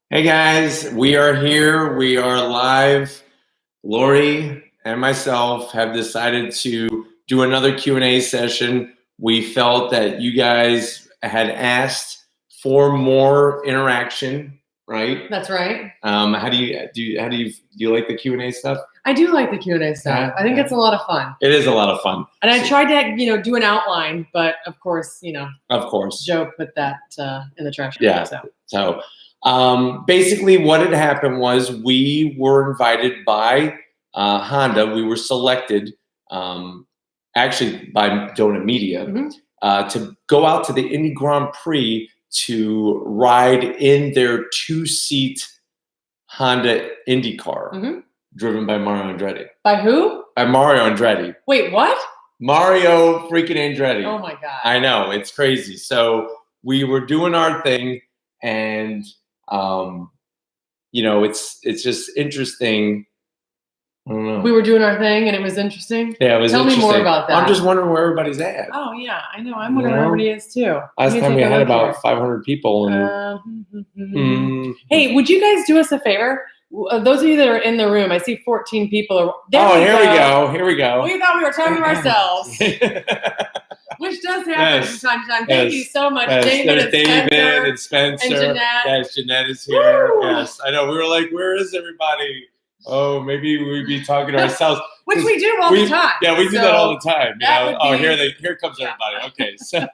Hey guys, we are here. We are live. Lori and myself have decided to do another Q&A session. We felt that you guys had asked for more interaction, right? That's right. How do you like the Q&A stuff? I do like the Q&A stuff. I think it's a lot of fun. It is a lot of fun. And I tried to, do an outline, but of course, Joe put that in the trash. Yeah. So basically what had happened was we were invited by Honda. We were selected actually by Donut Media to go out to the Indy Grand Prix to ride in their two-seat Honda Indy car driven by Mario Andretti. By who? By Mario Andretti. Wait, what? Mario freaking Andretti. Oh my God. I know, it's crazy. So we were doing our thing, and it's just interesting. I don't know. We were doing our thing, and it was interesting. Yeah, it was. Tell me more about that. I'm just wondering where everybody's at. Oh yeah, I know. I'm wondering where everybody is too. Last time we had about 500 people. Hey, would you guys do us a favor? Those of you that are in the room, I see 14 people. Here we go. We thought we were talking to ourselves. Which does happen from time to time. Thank you so much, David and Spencer. And Jeanette. Yes, Jeanette is here. Woo! Yes, I know. We were like, where is everybody? Oh, maybe we'd be talking to ourselves. Which we do all the time. Yeah, we do that all the time. Here comes everybody. Okay, so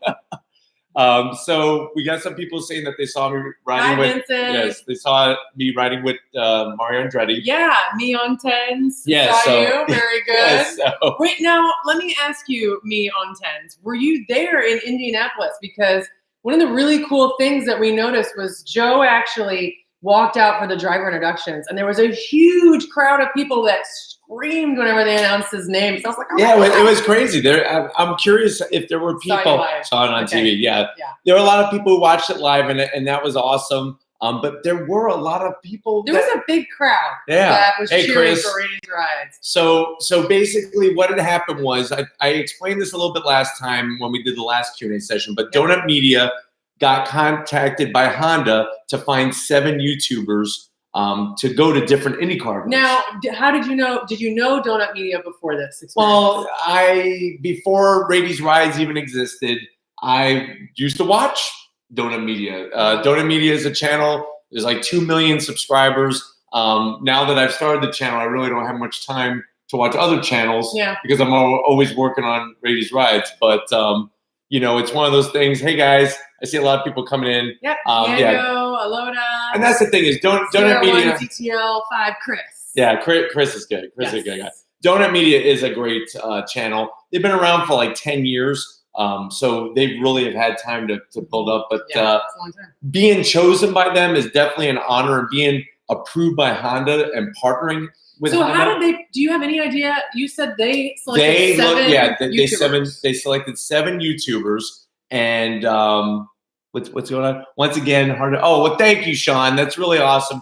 so we got some people saying that they saw me riding with Vincent. Yes, they saw me riding with Mario Andretti. Yeah, me on tens. Yes, saw you. Very good. Yes, Wait, now let me ask you, me on tens. Were you there in Indianapolis? Because one of the really cool things that we noticed was Joe actually walked out for the driver introductions, and there was a huge crowd of people that screamed whenever they announced his name. So I was like, it was crazy. I'm curious if there were people saw it on TV. Yeah, there were a lot of people who watched it live, and that was awesome. But there were a lot of people. There was a big crowd. That was cheering for Ratings Rides. So basically, what had happened was I explained this a little bit last time when we did the last Q&A session. But Donut Media got contacted by Honda to find 7 YouTubers to go to different IndyCar events. Now, how did you know? Did you know Donut Media before this experience? Well, before Ratings Rides even existed, I used to watch Donut Media. Donut Media is a channel. There's like 2 million subscribers. Now that I've started the channel, I really don't have much time to watch other channels because I'm always working on Ratings Rides. But it's one of those things. Hey guys, I see a lot of people coming in. Yep. Diego, Alona. And that's the thing is Donut Media. TTL5 Chris. Yeah, Chris is good. Chris is a good guy. Donut Media is a great channel. They've been around for like 10 years. So they really have had time to build up. But it's a long time. Being chosen by them is definitely an honor, and being approved by Honda and partnering with Honda. So how did they? Do you have any idea? You said they selected they selected 7 YouTubers, and what's going on? Once again, thank you, Sean. That's really awesome.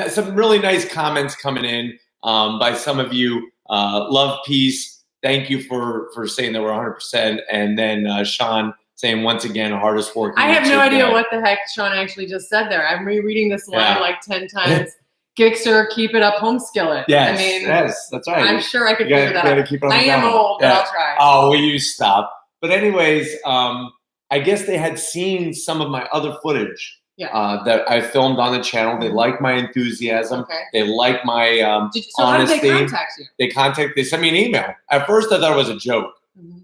Some really nice comments coming in by some of you. Love, peace. Thank you for saying that we're 100%. And then Sean saying, once again, hardest working. I have no idea what the heck Sean actually just said there. I'm rereading this line like 10 times. Gixxer, keep it up, home skillet. Yes, I mean, yes, that's right. I'm sure I could figure that out. I am old, but I'll try. Oh, will you stop? But anyways, I guess they had seen some of my other footage that I filmed on the channel. They like my enthusiasm. Okay. They like my honesty. How did they contact you? They sent me an email. At first, I thought it was a joke.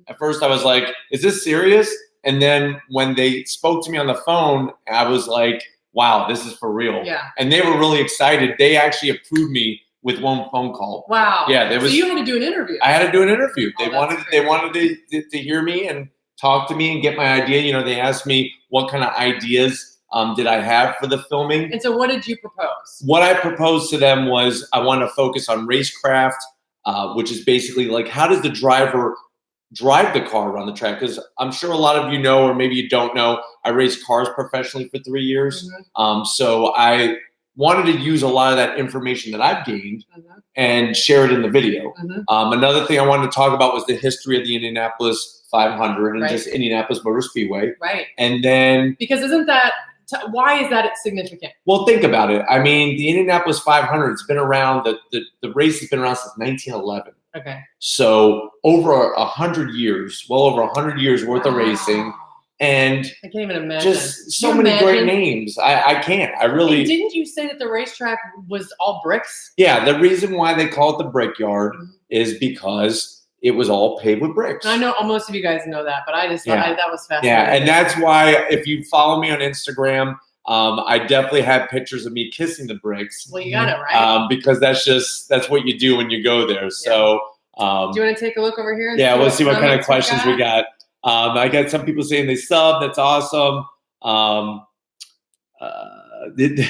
At first, I was like, is this serious? And then when they spoke to me on the phone, I was like, wow, this is for real. Yeah. And they were really excited. They actually approved me with one phone call. Wow. Yeah. So you had to do an interview. I had to do an interview. They wanted to hear me and talk to me and get my idea. They asked me what kind of ideas did I have for the filming. And so what did you propose? What I proposed to them was I want to focus on racecraft, which is basically like, how does the driver drive the car around the track? Because I'm sure a lot of you know, or maybe you don't know, I raced cars professionally for 3 years. So I wanted to use a lot of that information that I've gained and share it in the video. Another thing I wanted to talk about was the history of the Indianapolis 500 and just Indianapolis Motor Speedway. Right. And then... Because isn't that Why is that significant? Well, think about it. I mean, the Indianapolis 500, it's been around, the race has been around since 1911. Okay. So over 100 years, well over 100 years worth of racing. And I can't even imagine. Just so many great names. I can't. I really. And didn't you say that the racetrack was all bricks? Yeah, the reason why they call it the Brickyard is because it was all paved with bricks. I know most of you guys know that, but I just thought that was fascinating. Yeah, and that's why if you follow me on Instagram, I definitely have pictures of me kissing the bricks. Well, you got it right. Because that's what you do when you go there. So. Do you want to take a look over here? Yeah, we'll see what kind of questions we got. I got some people saying they sub. That's awesome.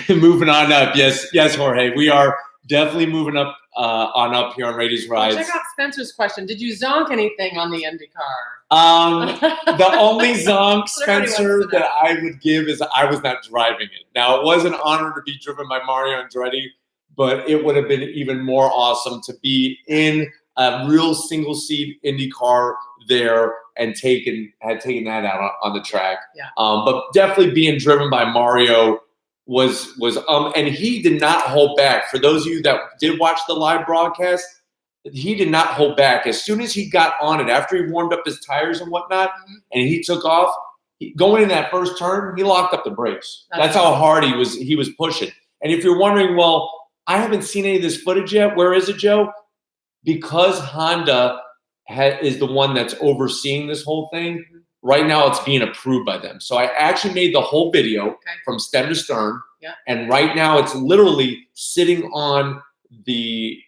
Moving on up. Yes, Jorge. We are definitely moving up on up here on Rady's Rides. Check out Spencer's question. Did you zonk anything on the IndyCar? The only zonk, Spencer, that I would give is I was not driving it. Now, it was an honor to be driven by Mario Andretti, but it would have been even more awesome to be in a real single seat Indy car there and taken that out on the track. Yeah. But definitely being driven by Mario was and he did not hold back. For those of you that did watch the live broadcast, he did not hold back. As soon as he got on it, after he warmed up his tires and whatnot, and he took off, going in that first turn, he locked up the brakes. That's how hard he was pushing. And if you're wondering, well, I haven't seen any of this footage yet. Where is it, Joe? Because Honda is the one that's overseeing this whole thing, right now it's being approved by them. So I actually made the whole video from stem to stern, and right now it's literally sitting on the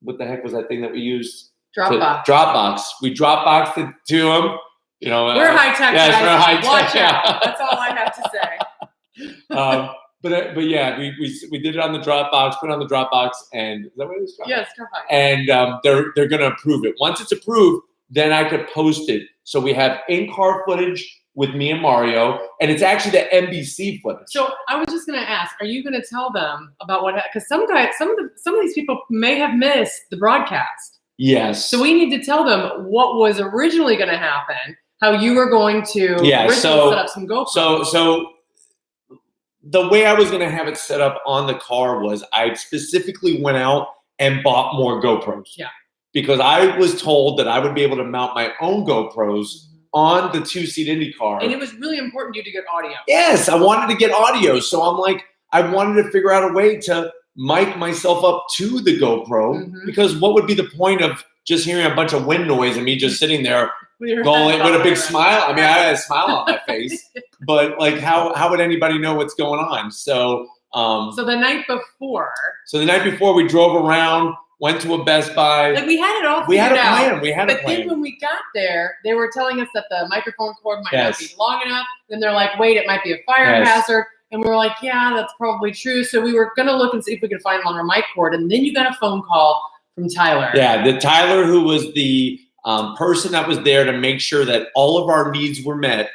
what the heck was that thing that we used? Dropbox. Dropbox. We Dropboxed it to them. You know, we're high tech. Yes, guys. we're high tech. Watch out. That's all I have to say. But yeah, we did it on the Dropbox, put it on the Dropbox, and is that what it is? Yes, Dropbox. And they're going to approve it. Once it's approved, then I could post it. So we have in-car footage with me and Mario, and it's actually the NBC footage. So I was just going to ask, are you going to tell them about what? Because some of these people may have missed the broadcast. Yes. So we need to tell them what was originally going to happen, how you were going to set up some GoPros. So the way I was going to have it set up on the car was I specifically went out and bought more GoPros. Yeah. Because I was told that I would be able to mount my own GoPros on the two-seat Indy car. And it was really important to you to get audio. Yes, I wanted to get audio. So I'm like, I wanted to figure out a way to mic myself up to the GoPro, because what would be the point of just hearing a bunch of wind noise and me just sitting there going with a big smile? I mean, I had a smile on my face, but like, how would anybody know what's going on? So the night before. So the night before, we drove around, went to a Best Buy. Like, we had it all figured out. We had a plan. But then when we got there, they were telling us that the microphone cord might not be long enough. Then they're like, wait, it might be a fire hazard. And we were like, yeah, that's probably true. So we were going to look and see if we could find longer mic cord. And then you got a phone call from Tyler. Yeah, the Tyler, who was the person that was there to make sure that all of our needs were met.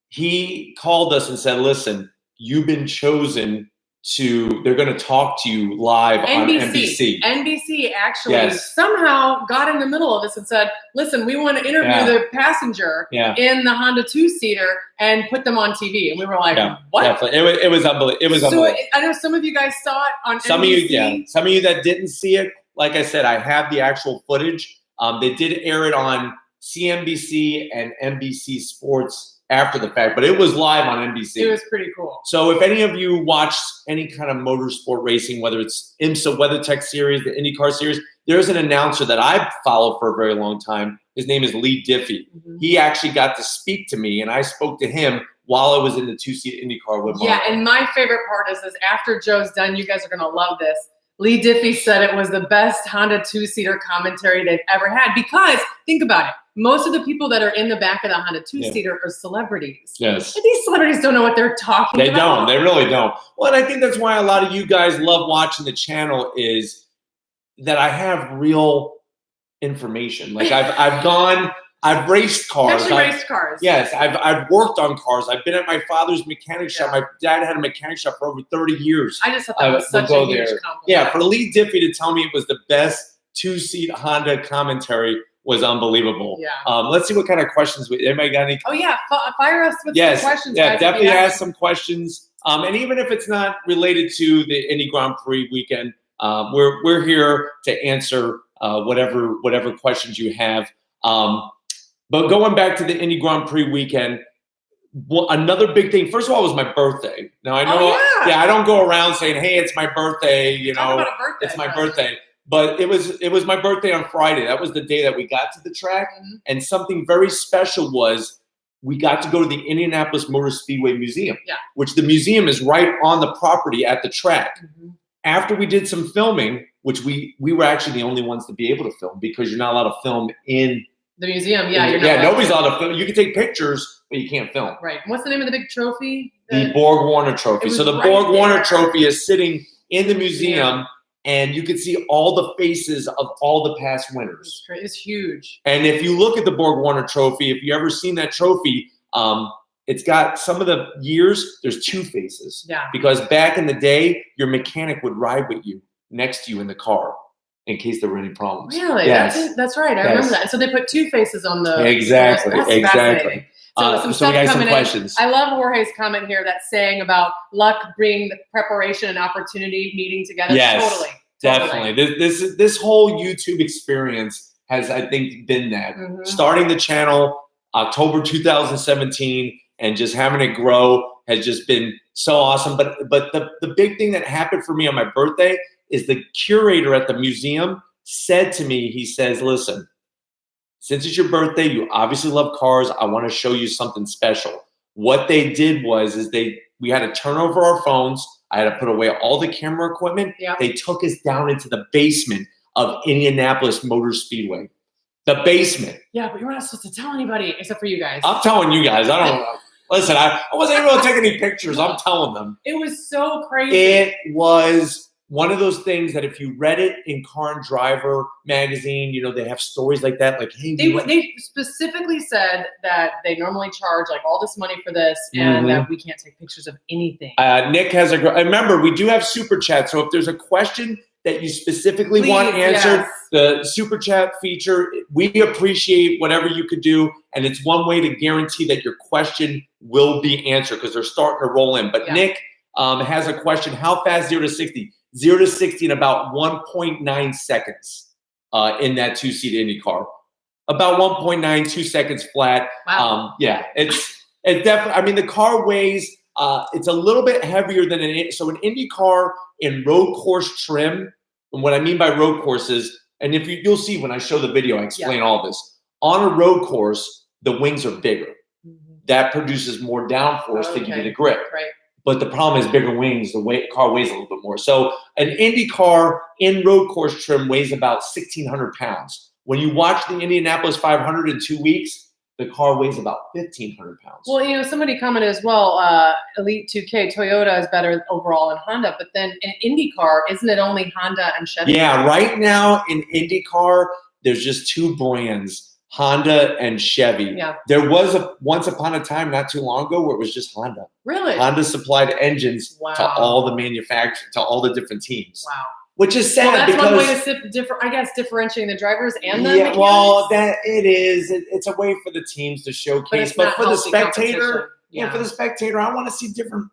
He called us and said, listen, you've been chosen they're going to talk to you live on NBC. NBC actually somehow got in the middle of this and said, listen, we want to interview the passenger in the Honda two-seater and put them on TV. And we were like, what? Definitely. It was unbelievable. So I know some of you guys saw it on NBC. Some of you that didn't see it, like I said, I have the actual footage. They did air it on CNBC and NBC Sports after the fact, but it was live on NBC. It was pretty cool. So if any of you watch any kind of motorsport racing, whether it's IMSA WeatherTech Series, the IndyCar Series, there's an announcer that I've followed for a very long time. His name is Lee Diffie. He actually got to speak to me, and I spoke to him while I was in the two-seat IndyCar with Mario. Yeah, and my favorite part is after Joe's done, you guys are going to love this. Lee Diffie said it was the best Honda two-seater commentary they've ever had because, think about it, most of the people that are in the back of the Honda two-seater are celebrities. Yes. And these celebrities don't know what they're talking about. They don't. They really don't. Well, and I think that's why a lot of you guys love watching the channel is that I have real information. Like I've raced cars. Raced cars. Yes, I've worked on cars. I've been at my father's mechanic shop. My dad had a mechanic shop for over 30 years. I just thought that was such a huge compliment. Yeah, for Lee Diffie to tell me it was the best two-seat Honda commentary was unbelievable. Yeah. Let's see what kind of questions. Anybody got any? Oh, yeah. Fire us with some questions. Yeah, guys, definitely ask some questions. And even if it's not related to the Indy Grand Prix weekend, we're here to answer whatever questions you have. But going back to the Indy Grand Prix weekend, another big thing. First of all, it was my birthday. Now I know, I don't go around saying, "Hey, it's my birthday." You know, it's my birthday. But it was my birthday on Friday. That was the day that we got to the track, and something very special was we got to go to the Indianapolis Motor Speedway Museum, which the museum is right on the property at the track. After we did some filming, which we were actually the only ones to be able to film because you're not allowed to film in the museum. Nobody's allowed to film. You can take pictures, but you can't film. Right. What's the name of the big trophy? The Borgwarner Trophy. So the Borgwarner Trophy is sitting in the museum, and you can see all the faces of all the past winners. It's huge. And if you look at the Borgwarner Trophy, if you ever seen that trophy, it's got some of the years, there's two faces. Yeah. Because back in the day, your mechanic would ride with you next to you in the car in case there were any problems. Really? Yes. That's right. I remember that. And so they put two faces on the. Exactly. So we got some questions. I love Jorge's comment here that's saying about luck bringing the preparation and opportunity meeting together. Yes, totally. Definitely. This whole YouTube experience has, I think, been that. Starting the channel October 2017 and just having it grow has just been so awesome. But the big thing that happened for me on my birthday is the curator at the museum said to me, he says, "Listen, since it's your birthday, you obviously love cars. I want to show you something special." What they did was we had to turn over our phones. I had to put away all the camera equipment. They took us down into the basement of Indianapolis Motor Speedway. The basement. Yeah, but you're not supposed to tell anybody except for you guys. I'm telling you guys. I don't know. Listen, I wasn't able to take any pictures. I'm telling them. It was so crazy. It was one of those things that if you read it in Car and Driver magazine, you know, they have stories like that. Like, hey, they specifically said that they normally charge like all this money for this and that we can't take pictures of anything. Nick has remember, we do have Super Chat. So if there's a question that you specifically want answered, the Super Chat feature, we appreciate whatever you could do. And it's one way to guarantee that your question will be answered because they're starting to roll in. But Nick has a question. How fast 0 to 60? 0 to 60 in about 1.9 seconds in that two-seat Indy car. About 1.92 seconds flat. Wow. It's definitely, I mean, the car weighs, it's a little bit heavier than so an Indy car in road course trim, and what I mean by road courses, and if you'll see when I show the video, I explain all this. On a road course, the wings are bigger. That produces more downforce to give you the grip. Right. But the problem is bigger wings, the car weighs a little bit more. So an Indy car in road course trim weighs about 1,600 pounds. When you watch the Indianapolis 500 in 2 weeks, the car weighs about 1,500 pounds. Well, you know, somebody commented as well, Elite 2K, Toyota is better overall than Honda. But then in IndyCar, isn't it only Honda and Chevy? Yeah, right now in IndyCar, there's just two brands, Honda and Chevy. Yeah. There was once upon a time not too long ago where it was just Honda. Really? Honda supplied engines to all the manufacturers, to all the different teams. Wow. Which is sad that's because one way to differentiating the drivers and the mechanics. Well, that it is. It's a way for the teams to showcase, but for the spectator, for the spectator, I want to see different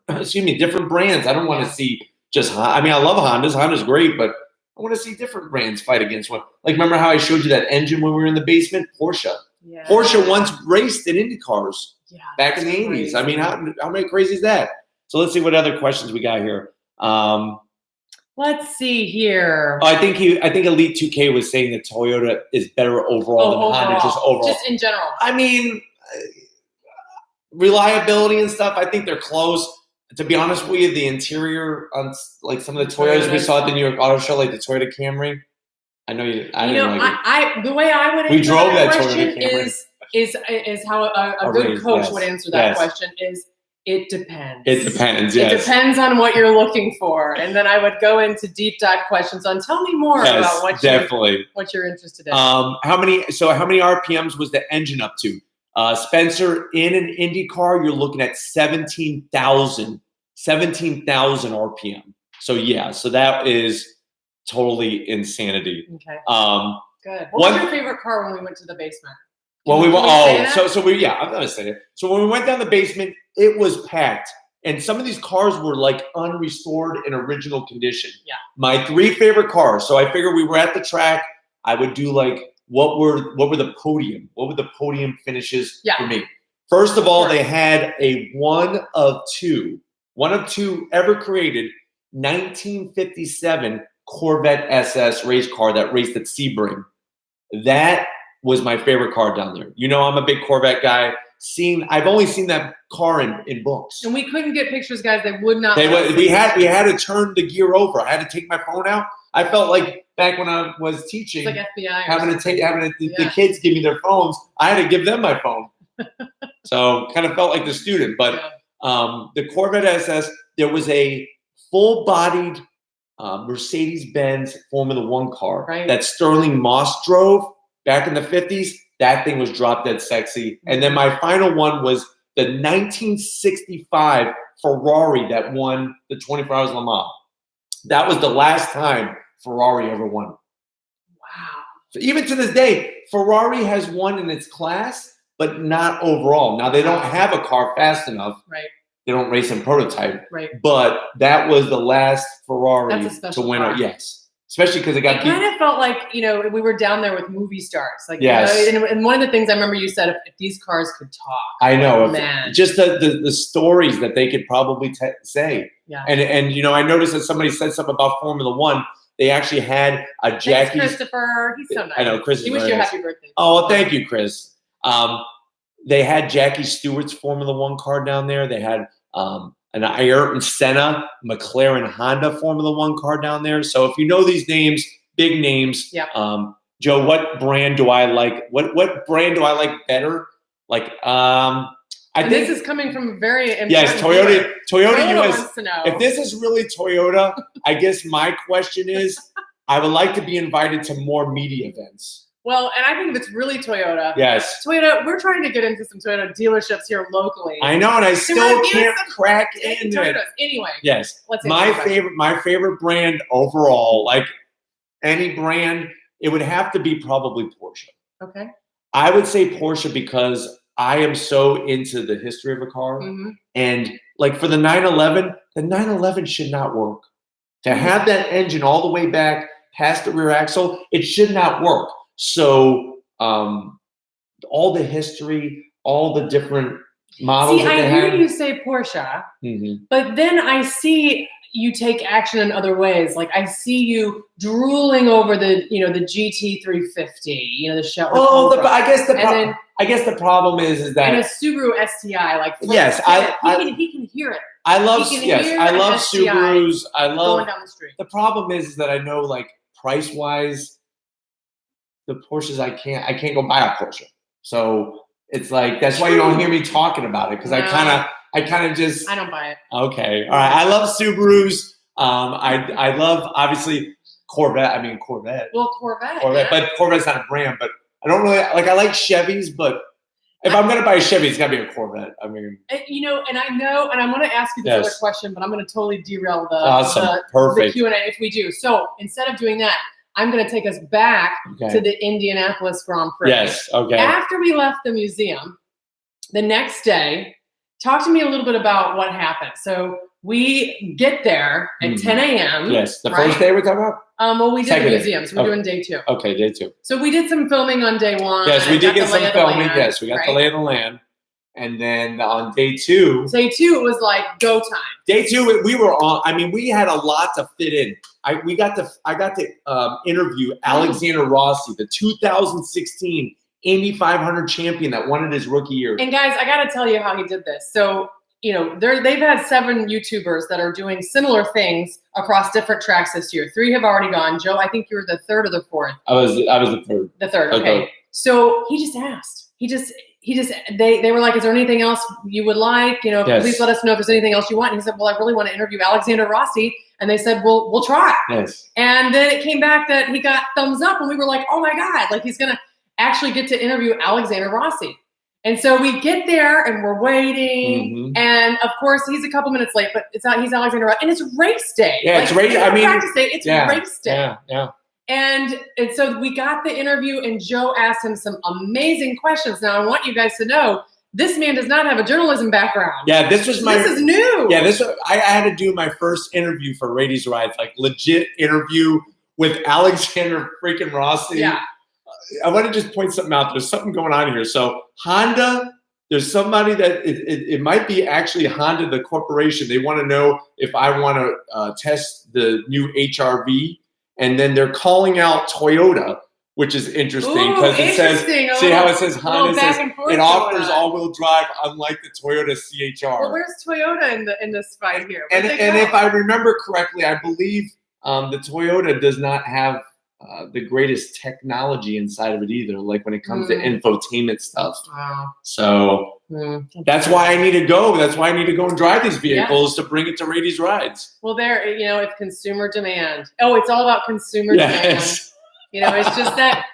brands. I don't want to see just. I mean, I love Hondas. Honda's great, but I want to see different brands fight against one. Like, remember how I showed you that engine when we were in the basement? Porsche. Yeah. Porsche once raced in Indy cars back in the 80s. I mean, how many crazy is that? So let's see what other questions we got here. Let's see here. I think Elite 2K was saying that Toyota is better overall than Honda, just overall. Just in general. I mean, reliability and stuff, I think they're close. To be honest with you, the interior on like some of the Toyotas we saw at the New York Auto Show, like the Toyota Camry. I know you. The way I would answer that question is how a good coach would answer that question is. It depends. It depends, yes. It depends on what you're looking for. And then I would go into deep dive questions on tell me more about what you're interested in. How many RPMs was the engine up to? Spencer, in an Indy car, you're looking at 17,000 RPM. So that is totally insanity. Okay. Good. What was your favorite car when we went to the basement? Well, I'm gonna say it. So when we went down the basement, it was packed. And some of these cars were like unrestored in original condition. Yeah. My 3 favorite cars. So I figured we were at the track. I would do like what were the podium finishes for me. First of all, they had a one of two ever created 1957 Corvette SS race car that raced at Sebring. That was my favorite car down there. You know, I'm a big Corvette guy. I've only seen that car in books. And we couldn't get pictures, guys. They would not. We had to turn the gear over. I had to take my phone out. I felt like back when I was teaching, it's like FBI, the kids give me their phones. I had to give them my phone. So kind of felt like the student. But the Corvette SS, there was a full-bodied Mercedes-Benz Formula One car that Sterling Moss drove back in the 50s. That thing was drop dead sexy. And then my final one was the 1965 Ferrari that won the 24 Hours of Le Mans. That was the last time Ferrari ever won. Wow. So even to this day, Ferrari has won in its class, but not overall. Now, they don't have a car fast enough. Right. They don't race in prototype. Right. But that was the last Ferrari to win. Yes. Especially because it kind of felt like, you know, we were down there with movie stars. Like, yes. You know, and one of the things I remember you said, if these cars could talk. I know. Man. Just the stories that they could probably say. Yeah. And, you know, I noticed that somebody said something about Formula One. They actually had a Jackie. Thanks, Christopher. He's so nice. I know, Chris. He wished you a happy birthday. Oh, well, thank you, Chris. They had Jackie Stewart's Formula One car down there. They had an Ayrton Senna McLaren Honda Formula One car down there. So if you know these names, big names, Joe, what brand do I like? What brand do I like better? Like, I think this is coming from very important. Yes, Toyota wants to know. If this is really Toyota, I guess my question is, I would like to be invited to more media events. Well, and I think if it's really Toyota. Yes. Toyota, we're trying to get into some Toyota dealerships here locally. I know, and I still can't crack into it. Anyway. Yes. My favorite brand overall, like any brand, it would have to be probably Porsche. Okay. I would say Porsche because I am so into the history of a car. Mm-hmm. And like for the 911 should not work. To have that engine all the way back past the rear axle, it should not work. So all the history, all the different models. See, I hear you say Porsche, but then I see you take action in other ways. Like I see you drooling over the GT350, the Chevrolet. Oh, I guess the problem is that and a Subaru STI, like yes, he can hear it. I love Subarus. I love going down the street. The problem is that I know like price wise. The Porsches I can't go buy a Porsche. So it's like that's why you don't hear me talking about it because I kind of just I don't buy it. Okay, all right. I love Subarus. I love obviously Corvette. Well, Corvette, but Corvette's not a brand. But I don't really like. I like Chevys, but if I'm gonna buy a Chevy, it's gotta be a Corvette. I mean, and I know, and I'm gonna ask you this other question, but I'm gonna totally derail the Q&A if we do. So instead of doing that, I'm going to take us back to the Indianapolis Grand Prix. Yes, okay. After we left the museum, the next day, talk to me a little bit about what happened. So we get there at 10 a.m. Yes, the first day we're talking about? Well, we did the museum, so we're doing day 2. Okay, day 2. So we did some filming on day 1. Yes, we did get some filming. Yes, we got the lay of the land. And then on day 2. Day 2, it was like go time. Day 2, we were on. I mean, we had a lot to fit in. I got to interview Alexander Rossi, the 2016 Indy 500 champion that won it his rookie year. And guys, I got to tell you how he did this. So, they've had 7 YouTubers that are doing similar things across different tracks this year. 3 have already gone. Joe, I think you were the 3rd or the 4th. I was the 3rd. The 3rd, okay. So he just asked. They were like, is there anything else you would like? Please let us know if there's anything else you want. And he said, well, I really want to interview Alexander Rossi. And they said, well, we'll try. Yes. And then it came back that he got thumbs up and we were like, oh my God, like he's going to actually get to interview Alexander Rossi. And so we get there and we're waiting. And of course he's a couple minutes late, but he's Alexander Rossi and it's race day. Yeah, it's race. I mean, practice day, it's race day. Yeah. And so we got the interview, and Joe asked him some amazing questions. Now, I want you guys to know, this man does not have a journalism background. Yeah, this is new. Yeah, I had to do my first interview for Radies Rides, like legit interview with Alexander freaking Rossi. Yeah. I want to just point something out. There's something going on here. So Honda, there's somebody that it might be actually Honda, the corporation. They want to know if I want to test the new HRV, and then they're calling out Toyota, which is interesting because it says, see how it says Honda says it offers all-wheel drive, unlike the Toyota CHR. Well, where's Toyota in this fight here? And if I remember correctly, I believe the Toyota does not have the greatest technology inside of it either, like when it comes to infotainment stuff. Wow. So that's why I need to go. That's why I need to go and drive these vehicles to bring it to Radies Rides. Well, if consumer demand. Oh, it's all about consumer demand. It's just that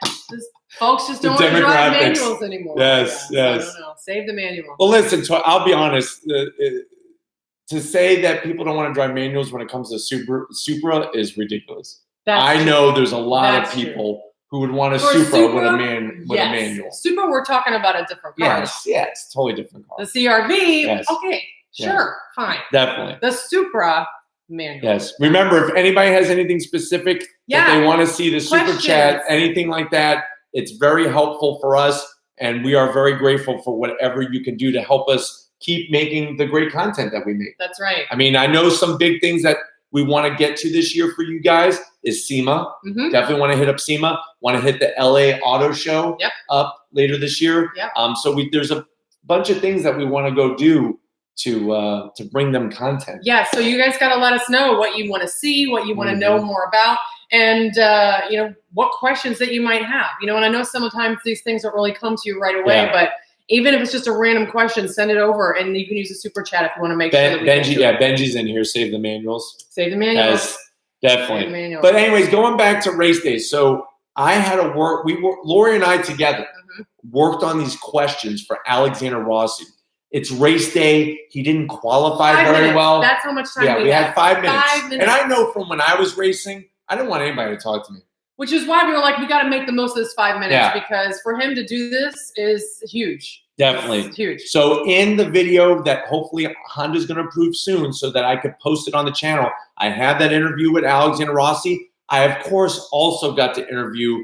folks just don't want to drive manuals anymore. Yes. I don't know. Save the manual. Well, listen, I'll be honest. To say that people don't want to drive manuals when it comes to Supra is ridiculous. I know there's a lot of people who would want a Supra with a manual. Supra, we're talking about a different car. Yes, totally different car. The CRV, okay, sure, fine. Definitely. The Supra manual. Yes. Remember, if anybody has anything specific that they want to see, the super chat, anything like that, it's very helpful for us, and we are very grateful for whatever you can do to help us keep making the great content that we make. That's right. I mean, I know some big things that we want to get to this year for you guys is SEMA. Definitely want to hit up SEMA. Want to hit the LA Auto Show up later this year. So there's a bunch of things that we want to go do to bring them content. Yeah. So you guys got to let us know what you want to see, what you want to know more about, and what questions that you might have. And I know sometimes these things don't really come to you right away, but even if it's just a random question, send it over, and you can use a super chat if you want to make sure that we Benji's in here. Save the manuals. Save the manuals. Yes, definitely. But anyways, going back to race day. So I had to work. Lori and I together worked on these questions for Alexander Rossi. It's race day. He didn't qualify very well. That's how much time we had 5 minutes. And I know from when I was racing, I didn't want anybody to talk to me. Which is why we were like, we got to make the most of this 5 minutes because for him to do this is huge. Definitely. It's huge. So in the video that hopefully Honda's going to approve soon so that I could post it on the channel, I had that interview with Alexander Rossi. I, of course, also got to interview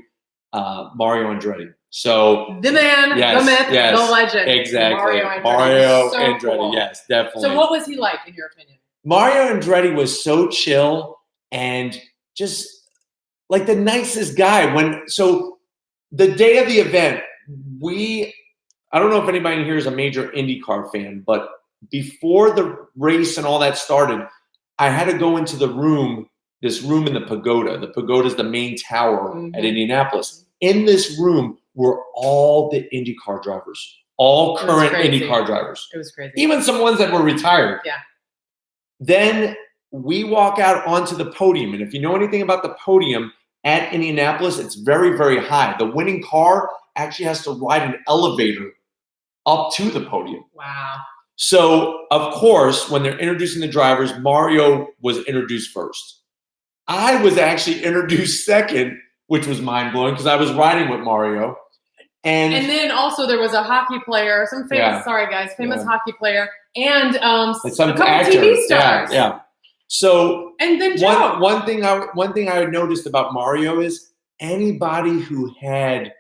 Mario Andretti. So the man, the myth, the legend. Exactly. Mario Andretti. Cool. Yes, definitely. So what was he like, in your opinion? Mario Andretti was so chill and just like the nicest guy. So the day of the event, I don't know if anybody here is a major IndyCar fan, but before the race and all that started, I had to go into this room in the Pagoda. The Pagoda is the main tower at Indianapolis. In this room were all the IndyCar drivers, all current IndyCar drivers. It was crazy. Even some ones that were retired. Yeah. Then we walk out onto the podium. And if you know anything about the podium at Indianapolis, it's very, very high. The winning car actually has to ride an elevator up to the podium. Wow. So, of course, when they're introducing the drivers, Mario was introduced first. I was actually introduced second, which was mind-blowing because I was riding with Mario. And then also there was a hockey player, some famous, famous hockey player, and some a couple TV stars. Yeah. So and then Joe. One thing I noticed about Mario is anybody who had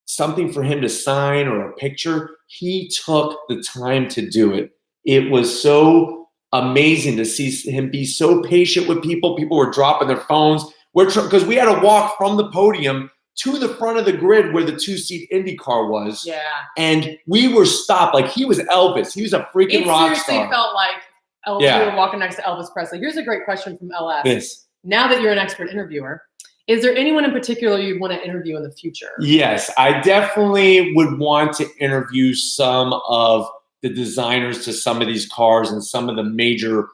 something for him to sign or a picture, he took the time to do it. It was so amazing to see him be so patient with people. People were dropping their phones. Because we had to walk from the podium to the front of the grid where the 2-seat Indy car was. Yeah. And we were stopped. Like, he was Elvis. He was a freaking rock star. It seriously felt like we were walking next to Elvis Presley. Here's a great question from LS. Yes. Now that you're an expert interviewer, is there anyone in particular you'd want to interview in the future? Yes, I definitely would want to interview some of the designers to some of these cars and some of the major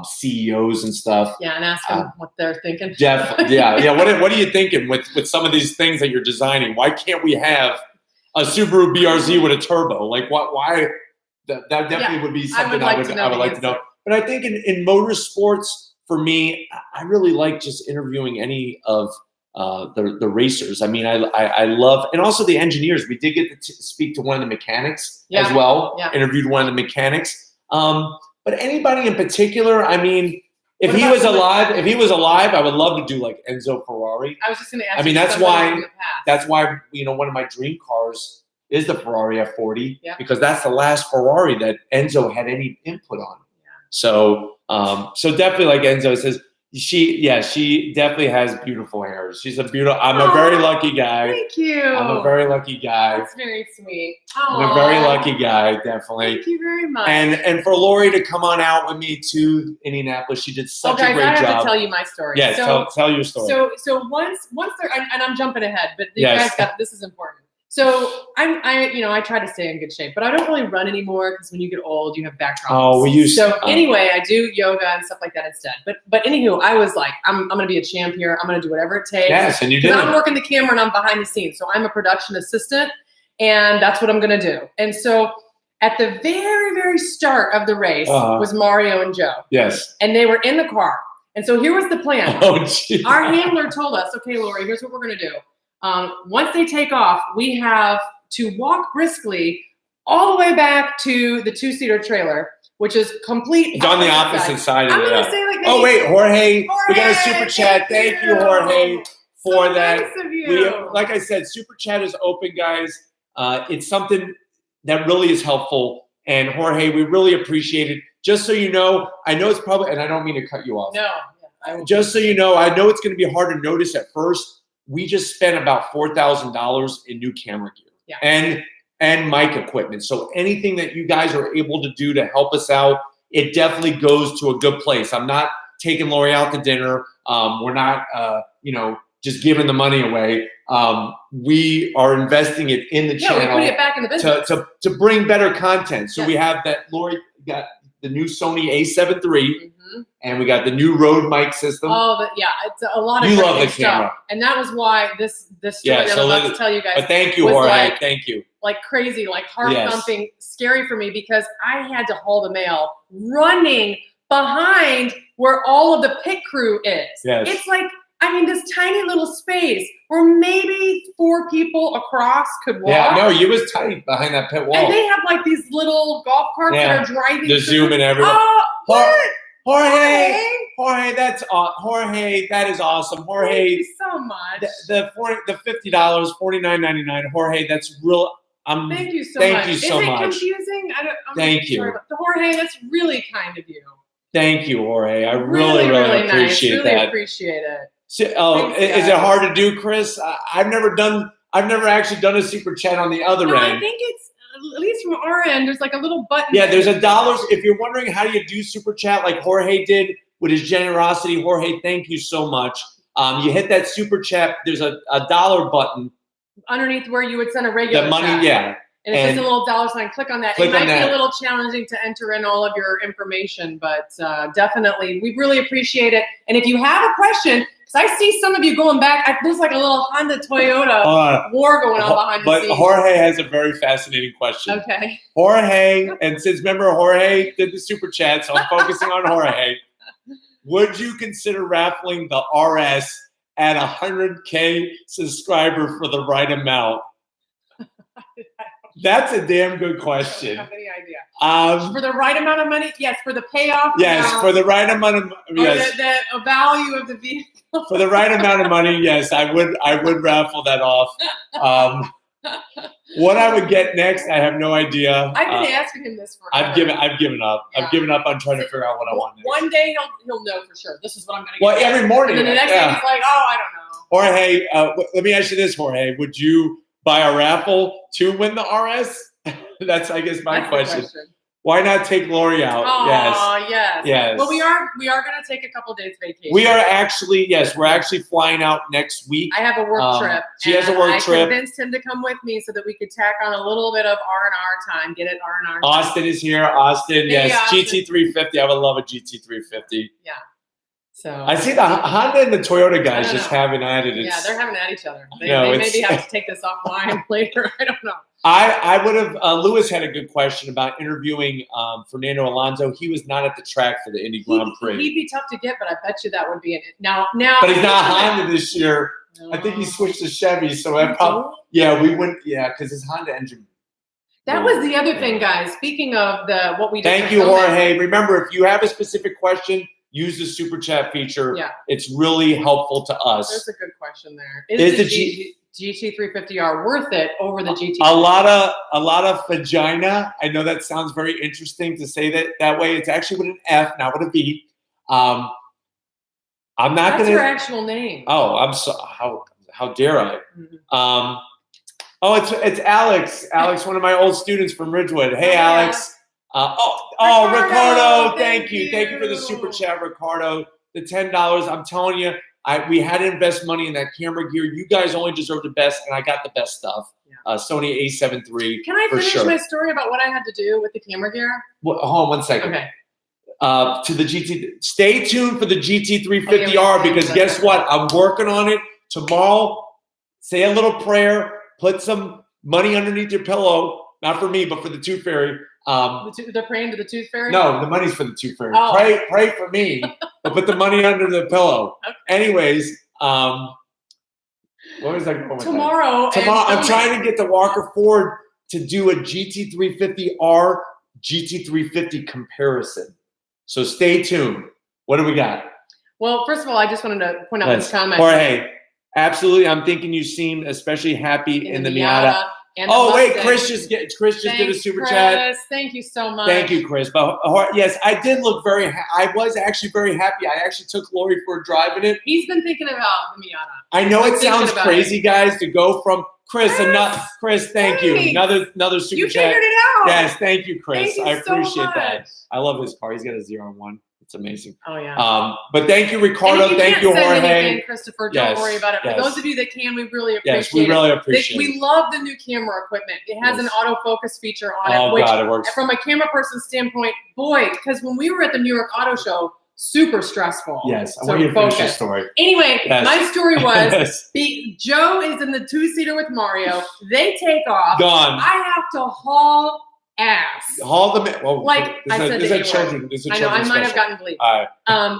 CEOs and stuff. Yeah, and ask them what they're thinking. Definitely, yeah. What are you thinking with some of these things that you're designing? Why can't we have a Subaru BRZ with a turbo? Like, why? That definitely would be something I would like to know. But I think in motorsports, for me, I really like just interviewing any of the racers. I mean, I love, and also the engineers. We did get to speak to one of the mechanics as well. Yeah. Interviewed one of the mechanics. But anybody in particular, I mean, if he was alive, I would love to do like Enzo Ferrari. I was just going to ask. I mean, that's why one of my dream cars is the Ferrari F40 because that's the last Ferrari that Enzo had any input on. Yeah. So definitely like Enzo says, she definitely has beautiful hair. She's a beautiful. I'm a very lucky guy. Thank you. I'm a very lucky guy. That's very sweet. I'm a very lucky guy, definitely. Thank you very much. And for Lori to come on out with me to Indianapolis, she did such a great job. I have to tell you my story. Yeah, tell your story. So once they're, and I'm jumping ahead, but you guys this is important. So I try to stay in good shape, but I don't really run anymore because when you get old, you have back problems. Anyway, I do yoga and stuff like that instead. But anywho, I was like, I'm going to be a champ here. I'm going to do whatever it takes. Yes, and you did. I'm working the camera and I'm behind the scenes. So I'm a production assistant and that's what I'm going to do. And so at the very, very start of the race was Mario and Joe. Yes. And they were in the car. And so here was the plan. Oh, geez. Our handler told us, okay, Lori, here's what we're going to do. Once they take off, we have to walk briskly all the way back to the two-seater trailer, which is complete. It's on the opposite side of it. I'm going to say like maybe, oh, wait, Jorge. We got a super chat. Thank you, Jorge, for so that. Nice of you. Like I said, super chat is open, guys. It's something that really is helpful. And Jorge, we really appreciate it. Just so you know, I know it's probably, and I don't mean to cut you off. No. Just so you know, I know it's going to be hard to notice at first. We just spent about $4,000 in new camera gear and mic equipment. So anything that you guys are able to do to help us out, it definitely goes to a good place. I'm not taking Lori out to dinner. We're not, just giving the money away. We are investing it in the channel. We put it back in the business to bring better content. So we have that. Lori got the new Sony A7 III. And we got the new Rode mic system. Oh, it's a lot of you great love the stuff. Camera. And that was why this story that I'm about to tell you guys. But thank you, Jorge. Thank you. Like crazy, like heart thumping, scary for me because I had to haul the mail running behind where all of the pit crew is. Yes. It's like, this tiny little space where maybe 4 people across could walk. Yeah, no, you was tight behind that pit wall. And they have like these little golf carts that are driving. They're zooming everywhere. Oh, what? Jorge, Jorge, that is awesome. Jorge, thank you so much. The $50, $49.99. Jorge, that's real. Thank you so much. Is it much. Confusing? Thank you. Jorge, that's really kind of you. Thank you, Jorge. I really appreciate that. Really appreciate it. So, is it hard to do, Chris? I've never actually done a super chat on the other end. I think it's, at least from our end, there's like a little button. Yeah, there's $1. If you're wondering how you do super chat like Jorge did with his generosity, Jorge, thank you so much. You hit that super chat. There's a $1 button underneath where you would send a regular money, chat. And it's just a little dollar sign. Click on that. It might be a little challenging to enter in all of your information, but definitely, we really appreciate it. And if you have a question, because I see some of you going back, there's like a little Honda Toyota war going on behind the scenes. But Jorge has a very fascinating question. Okay. Jorge, and since remember Jorge did the super chat, so I'm focusing on Jorge. Would you consider raffling the RS at 100K subscriber for the right amount? That's a damn good question. I don't have any idea. For the right amount of money? Yes. For the payoff? Yes. For the right amount of yes. The value of the vehicle? For the right amount of money, yes, I would raffle that off. What I would get next, I have no idea. I've been asking him this for. I've given up. Yeah. I've given up on trying to figure out what I want next. One day he'll know for sure. This is what I'm going to get. Well, every morning. And then the next day he's like, oh, I don't know. Jorge, let me ask you this, Jorge. Would you buy a raffle to win the RS? That's, I guess, my question. Why not take Lori out? Oh, yes. Well, we are going to take a couple days vacation. We are actually, we're actually flying out next week. I have a work trip. She has a work trip. I convinced him to come with me so that we could tack on a little bit of R&R time, get it R&R time. Austin is here. Austin, GT350. I would love a GT350. Yeah. So I see the Honda and the Toyota guys just having at it. Yeah, they're having at each other. They maybe have to take this offline later. I don't know. I would have. Lewis had a good question about interviewing Fernando Alonso. He was not at the track for the Indy Grand Prix. He'd be tough to get, but I bet you that would be now. But he's not Honda this year. I think he switched to Chevy. So I probably, we went, because his Honda engine. That was the other thing, guys. Speaking of what we did. Thank you, Jorge. Remember, if you have a specific question, use the super chat feature. Yeah. It's really helpful to us. There's a good question there. Is the GT350R worth it over the GT? A lot of vagina. I know that sounds very interesting to say that way. It's actually with an F, not with a V. I'm not That's gonna. your actual name. Oh, I'm so. How dare I? Mm-hmm. It's Alex. Alex, one of my old students from Ridgewood. Hey, Alex. Ricardo, thank you. Thank you for the super chat, Ricardo. The $10. I'm telling you, we had to invest money in that camera gear. You guys only deserve the best, and I got the best stuff. Yeah. Sony A7 III. Can I finish my story about what I had to do with the camera gear? Well, hold on one second. Okay. To the GT. Stay tuned for the GT350R because guess what? I'm working on it tomorrow. Say a little prayer. Put some money underneath your pillow. Not for me, but for the Tooth Fairy. They're praying to the Tooth Fairy? No, the money's for the Tooth Fairy. Oh. Pray for me, but put the money under the pillow. Okay. Anyways, where was I going with Tomorrow, I'm trying to get the Walker Ford to do a GT350R GT350 comparison. So stay tuned. What do we got? Well, first of all, I just wanted to point out this comment. Jorge, absolutely. I'm thinking you seem especially happy in the Miata. Wait, Chris just did a super chat. Thank you so much. Thank you, Chris. But yes, I did look I was actually very happy. I actually took Lori for a drive in it. He's been thinking about the Miata. I know it sounds crazy, guys, to go from Chris, thank you. Another super chat. You figured it out. Yes, thank you, Chris. Thank you I appreciate so that. I love his car. He's got a 0-1. It's amazing. Oh yeah. But thank you, Ricardo. Thank you, Jorge. Anything, Christopher, don't worry about it. For those of you that can, we really appreciate it. Yes, we really appreciate it. We love the new camera equipment. It has an autofocus feature on it, which it works. From a camera person's standpoint, because when we were at the New York Auto Show, super stressful. Yes, I want you to finish your story. Anyway, my story was Joe is in the 2-seater with Mario. They take off. Gone. I have to haul ass. Haul them. Well, this is a children. I know. I might have gotten bleeped.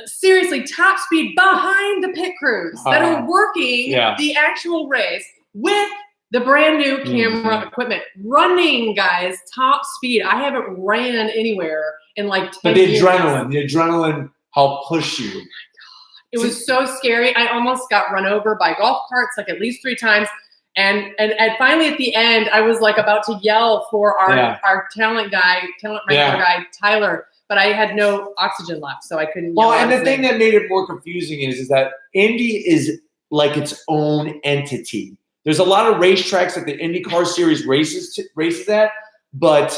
Seriously, top speed behind the pit crews that are working the actual race with the brand new camera equipment, running, guys, top speed. I haven't ran anywhere in like 10 years. But the adrenaline helped push you. It was so scary. I almost got run over by golf carts like at least 3 times. And finally at the end, I was like about to yell for our talent wrangler guy, Tyler, but I had no oxygen left, so I couldn't yell. Well, and the thing that made it more confusing is that Indy is like its own entity. There's a lot of racetracks that the IndyCar Series races at, but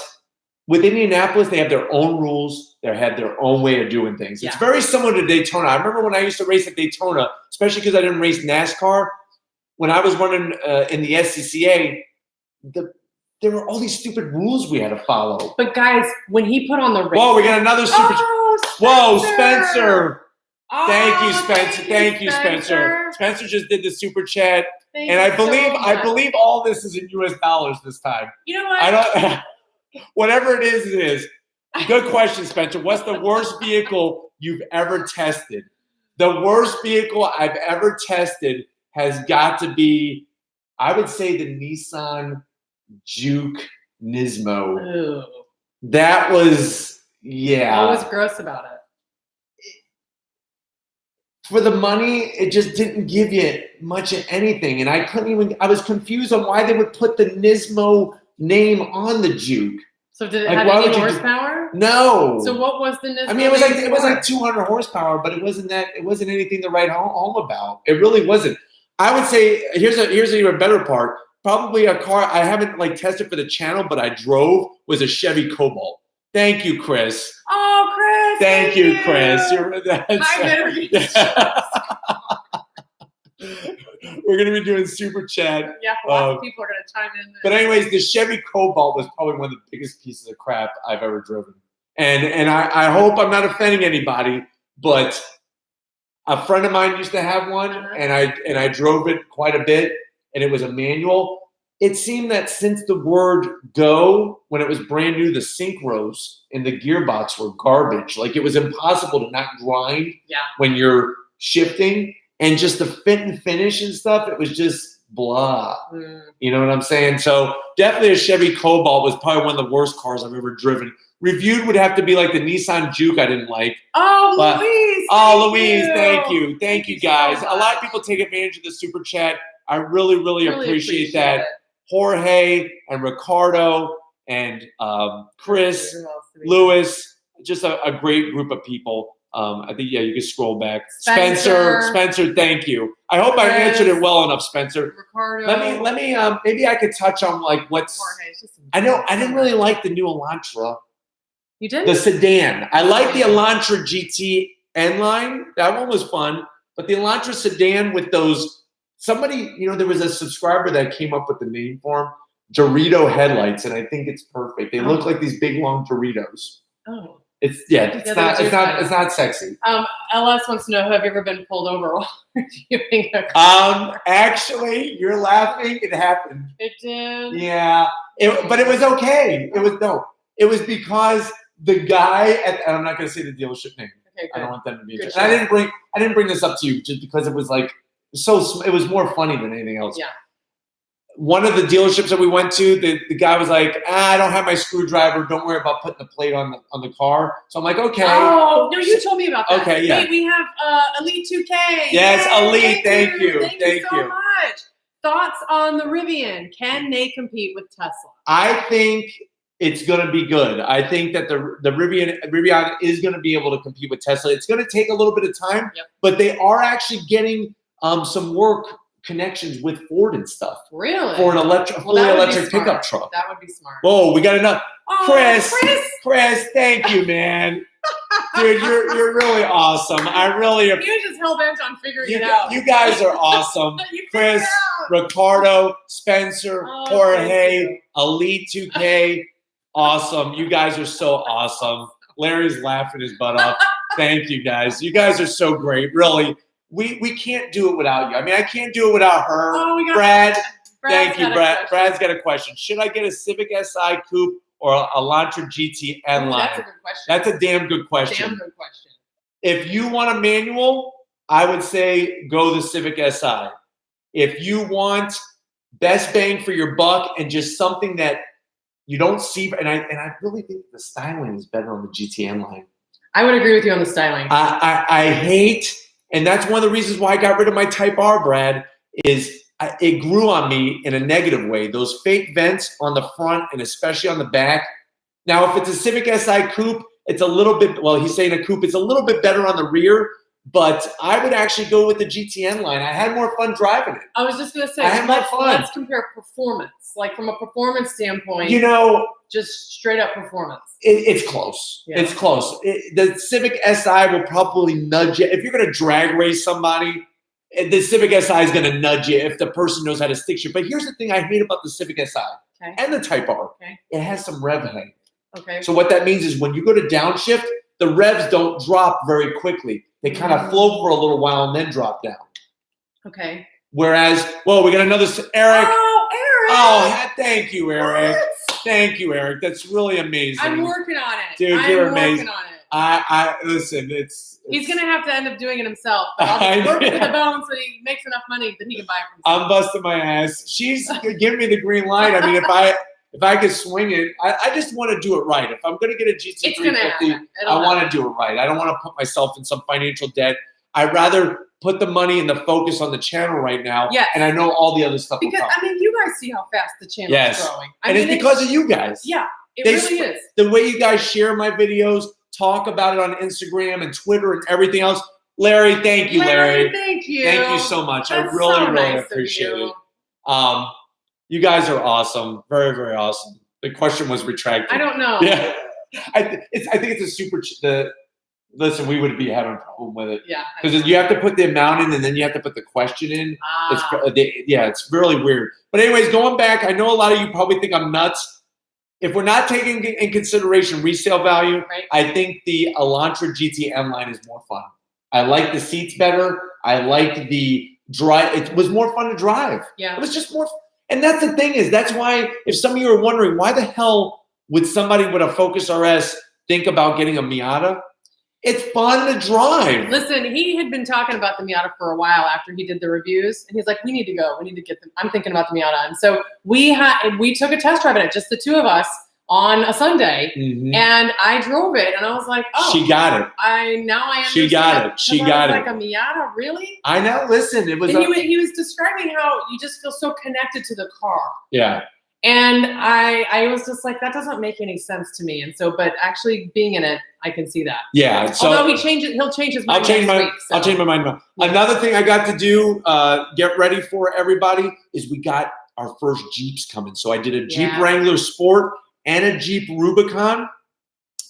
with Indianapolis, they have their own rules. They have their own way of doing things. It's very similar to Daytona. I remember when I used to race at Daytona, especially because I didn't race NASCAR. When I was running in the SCCA, there were all these stupid rules we had to follow. But guys, when he put on the race, whoa, we got another super. Whoa, Spencer! Thank you, Spencer. Thank you, Spencer. Spencer just did the super chat, and I believe all this is in US dollars this time. You know what? I don't. Whatever it is. Good question, Spencer. What's the worst vehicle you've ever tested? The worst vehicle I've ever tested has got to be, I would say, the Nissan Juke Nismo. Ooh. That was, What was gross about it? For the money, it just didn't give you much of anything. And I was confused on why they would put the Nismo name on the Juke. So did it have any horsepower? No. So what was the Nismo? I mean, it was like 200 horsepower, but it wasn't anything to write home about. It really wasn't. I would say here's an even better part. Probably a car I haven't tested for the channel, but I drove was a Chevy Cobalt. Thank you, Chris. Oh, Chris. Thank you, Chris. We're gonna be doing super chat. Yeah, lots of people are gonna chime in. But anyways, the Chevy Cobalt was probably one of the biggest pieces of crap I've ever driven. And I hope I'm not offending anybody, but a friend of mine used to have one, and I drove it quite a bit, and it was a manual. It seemed that since the word go, when it was brand new, the synchros in the gearbox were garbage. Like, it was impossible to not grind when you're shifting. and just the fit and finish and stuff, it was just blah. You know what I'm saying? So definitely a Chevy Cobalt was probably one of the worst cars I've ever driven. Reviewed would have to be like the Nissan Juke I didn't like. Oh, Louise. Louise, thank you. Thank you, guys. So a lot of people take advantage of the super chat. I really, really appreciate that. Jorge and Ricardo and Chris, Lewis, just a great group of people. I think, yeah, you can scroll back. Spencer, thank you. I hope I answered it well enough, Spencer. Ricardo. Let me maybe I could touch on like what's. I know I didn't really like the new Elantra. You did? The sedan. I like the Elantra GT N-Line. That one was fun. But the Elantra sedan with those, somebody, there was a subscriber that came up with the name for them, Dorito headlights, and I think it's perfect. They look like these big long Doritos. Oh. It's not sexy. LS wants to know, have you ever been pulled over while reviewing a car? Actually, you're laughing. It happened. It did. Yeah. But it was okay. It was because the guy I'm not going to say the dealership name. Okay, I don't want them to be. Good I didn't bring this up to you just because it was like it was more funny than anything else. Yeah. One of the dealerships that we went to, the guy was like, I don't have my screwdriver. Don't worry about putting the plate on the car. So I'm like, okay. Oh, no, you told me about that. Okay, yeah. Wait, we have Elite 2K. Yes, Yay, Elite. Thank you. Thank you so much. Thoughts on the Rivian? Can they compete with Tesla? I think it's going to be good. I think that the Rivian is going to be able to compete with Tesla. It's going to take a little bit of time, but they are actually getting some work connections with Ford and stuff. Really? For an fully electric pickup truck. That would be smart. Whoa, we got enough. Oh, Chris, thank you, man. Dude, you're really awesome. I really appreciate you just hell bent on figuring it out. You guys are awesome. Chris, Ricardo, Spencer, Jorge, Elite 2K. Awesome. You guys are so awesome. Larry's laughing his butt off. Thank you, guys. You guys are so great. Really. We can't do it without you. I mean, I can't do it without her. Oh, we got Brad. Brad's Thank you, Brad. Brad's got a question. Should I get a Civic Si Coupe or a Elantra GT N-Line? That's a good question. That's a damn good question. Damn good question. If you want a manual, I would say go the Civic Si. If you want best bang for your buck and just something that you don't see, and I really think the styling is better on the GT N-Line. I would agree with you on the styling. I hate. And that's one of the reasons why I got rid of my Type R, Brad, is it grew on me in a negative way. Those fake vents on the front and especially on the back. Now, if it's a Civic Si Coupe, it's a little bit, well, he's saying a coupe, it's a little bit better on the rear, but I would actually go with the GTN line. I had more fun driving it. I was just going to say, I had more fun. Let's compare performance. Like from a performance standpoint, just straight up performance. It's close. Yeah. It's close. The Civic Si will probably nudge you. If you're going to drag race somebody, the Civic Si is going to nudge you if the person knows how to stick shift. But here's the thing I hate about the Civic Si and the Type R. Okay. It has some rev height. Okay. So what that means is when you go to downshift, the revs don't drop very quickly. They kind of float for a little while and then drop down. Okay. Whereas, well, we got another Eric. Oh, Eric. Oh, thank you, Eric. What? Thank you, Eric. That's really amazing. I'm working on it. Dude, you're amazing. I'm working on it. I listen, he's gonna have to end up doing it himself. But I'll just work with the balance so he makes enough money that he can buy it for himself. I'm busting my ass. She's giving me the green light. I mean, if I could swing it, I just want to do it right. If I'm gonna get a GT350, I want to do it right. I don't want to put myself in some financial debt. I'd rather put the money and the focus on the channel right now. Yes. And I know all the other stuff because, will come. I mean, you guys see how fast the channel is growing. And it's because of you guys. Yeah, it really is. The way you guys share my videos, talk about it on Instagram and Twitter and everything else. Larry, thank you, Larry. Thank you. Thank you so much. That's I really, so really nice appreciate it. You guys are awesome. Very, very awesome. The question was retracted. I don't know. Yeah. I think it's a super listen, we would be having a problem with it. Yeah. Because you have to put the amount in and then you have to put the question in. It's really weird. But anyways, going back, I know a lot of you probably think I'm nuts. If we're not taking in consideration resale value, right, I think the Elantra GT N-Line is more fun. I like the seats better. I like the drive. It was more fun to drive. Yeah. It was just more. And that's the thing is, that's why if some of you are wondering, why the hell would somebody with a Focus RS think about getting a Miata? It's fun to drive. Listen, he had been talking about the Miata for a while after he did the reviews, and he's like, "We need to go. We need to get them." I'm thinking about the Miata, and so we took a test drive in it, just the two of us, on a Sunday, and I drove it, and I was like, "Oh, she got it. I understand." She got it. She got it. Like a Miata, really? I know. Listen, it was. He was describing how you just feel so connected to the car. Yeah. And I was just like, that doesn't make any sense to me. And so, but actually being in it, I can see that. Yeah. So although he'll change his mind. I'll change my mind. Another thing I got to do, get ready for everybody, is we got our first Jeeps coming. So I did a Jeep Wrangler Sport and a Jeep Rubicon.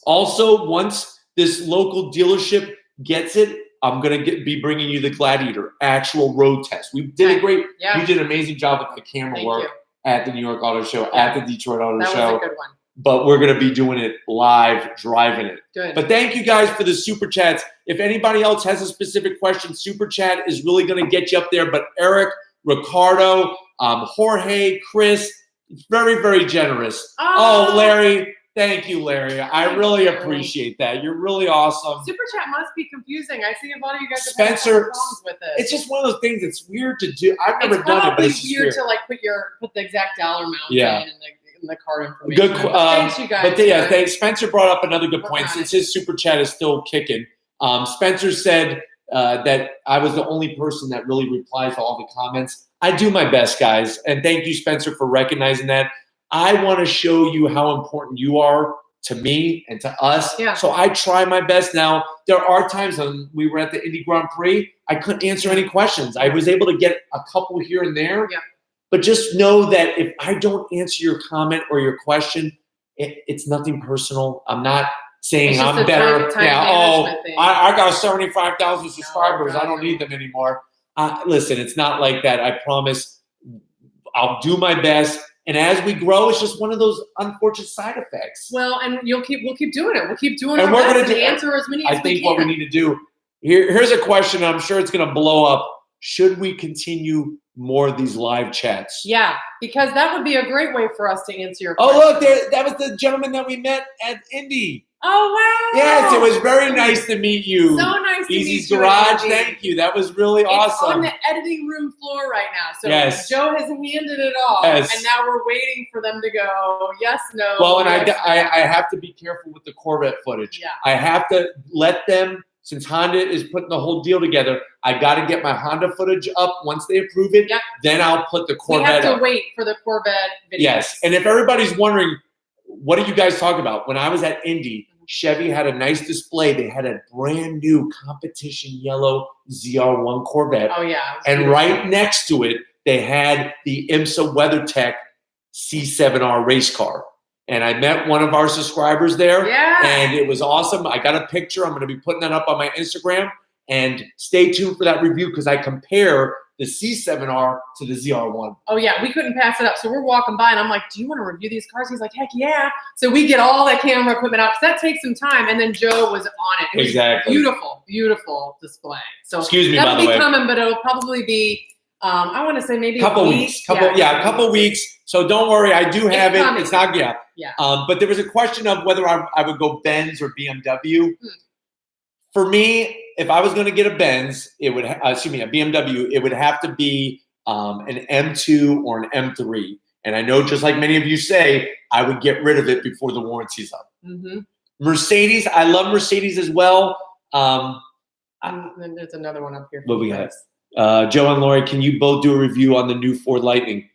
Also, once this local dealership gets it, I'm gonna be bringing you the Gladiator actual road test. We did a great. You did an amazing job with the camera work. At the New York Auto Show, at the Detroit Auto Show. That was a good one. But we're going to be doing it live, driving it. Good. But thank you guys for the Super Chats. If anybody else has a specific question, Super Chat is really going to get you up there. But Eric, Ricardo, Jorge, Chris, very, very generous. Oh, Larry. Thank you, Larry. I really appreciate that. You're really awesome. Super Chat must be confusing. I see a lot of you guys have Spencer, problems with it. It's just one of those things that's weird to do. I've never done it, but it's weird to like put the exact dollar amount in the card information. Good. Thanks, you guys. But yeah, thanks. Spencer brought up another good point. Since his Super Chat is still kicking, Spencer said that I was the only person that really replies to all the comments. I do my best, guys. And thank you, Spencer, for recognizing that. I want to show you how important you are to me and to us. Yeah. So I try my best. Now, there are times when we were at the Indy Grand Prix, I couldn't answer any questions. I was able to get a couple here and there. Yeah. But just know that if I don't answer your comment or your question, it's nothing personal. I'm not saying I'm better. I got 75,000 subscribers. I don't need them anymore. Listen, it's not like that. I promise I'll do my best. And as we grow, it's just one of those unfortunate side effects. Well, and we'll keep doing it. We'll keep doing it. And we're going to answer as many as we can. I think what we need to do, here's a question. I'm sure it's going to blow up. Should we continue more of these live chats? Yeah, because that would be a great way for us to answer your question. Oh, look, that was the gentleman that we met at Indy. Oh, wow. Yes, it was very nice to meet you. So nice to meet you. Easy's Garage, thank you. That was really awesome. It's on the editing room floor right now. So yes. Joe has handed it off, and now we're waiting for them to go, yes, no. Well, and I have to be careful with the Corvette footage. Yeah. I have to let them, since Honda is putting the whole deal together, I got to get my Honda footage up once they approve it. Yep. Then I'll put the Corvette up. We have to wait for the Corvette video. Yes, and if everybody's wondering, what do you guys talk about? When I was at Indy, Chevy had a nice display. They had a brand new competition yellow ZR1 Corvette. Oh, yeah. And right next to it, they had the IMSA WeatherTech C7R race car. And I met one of our subscribers there. Yeah. And it was awesome. I got a picture. I'm going to be putting that up on my Instagram. And stay tuned for that review because I compare the C7R to the ZR1. Oh, yeah. We couldn't pass it up. So we're walking by, and I'm like, do you want to review these cars? He's like, heck, yeah. So we get all that camera equipment out because that takes some time. And then Joe was on it. Exactly. Beautiful, beautiful display. So excuse me, by the way. That'll be coming, but it'll probably be, I want to say maybe a couple weeks. A couple weeks. So don't worry. I do have it. It's not, yeah. But there was a question of whether I would go Benz or BMW. For me, if I was going to get a Benz, it would a BMW, it would have to be an M2 or an M3. And I know, just like many of you say, I would get rid of it before the warranty's up. Mm-hmm. Mercedes, I love Mercedes as well. Then there's another one up here. What we got? Joe and Lori, can you both do a review on the new Ford Lightning?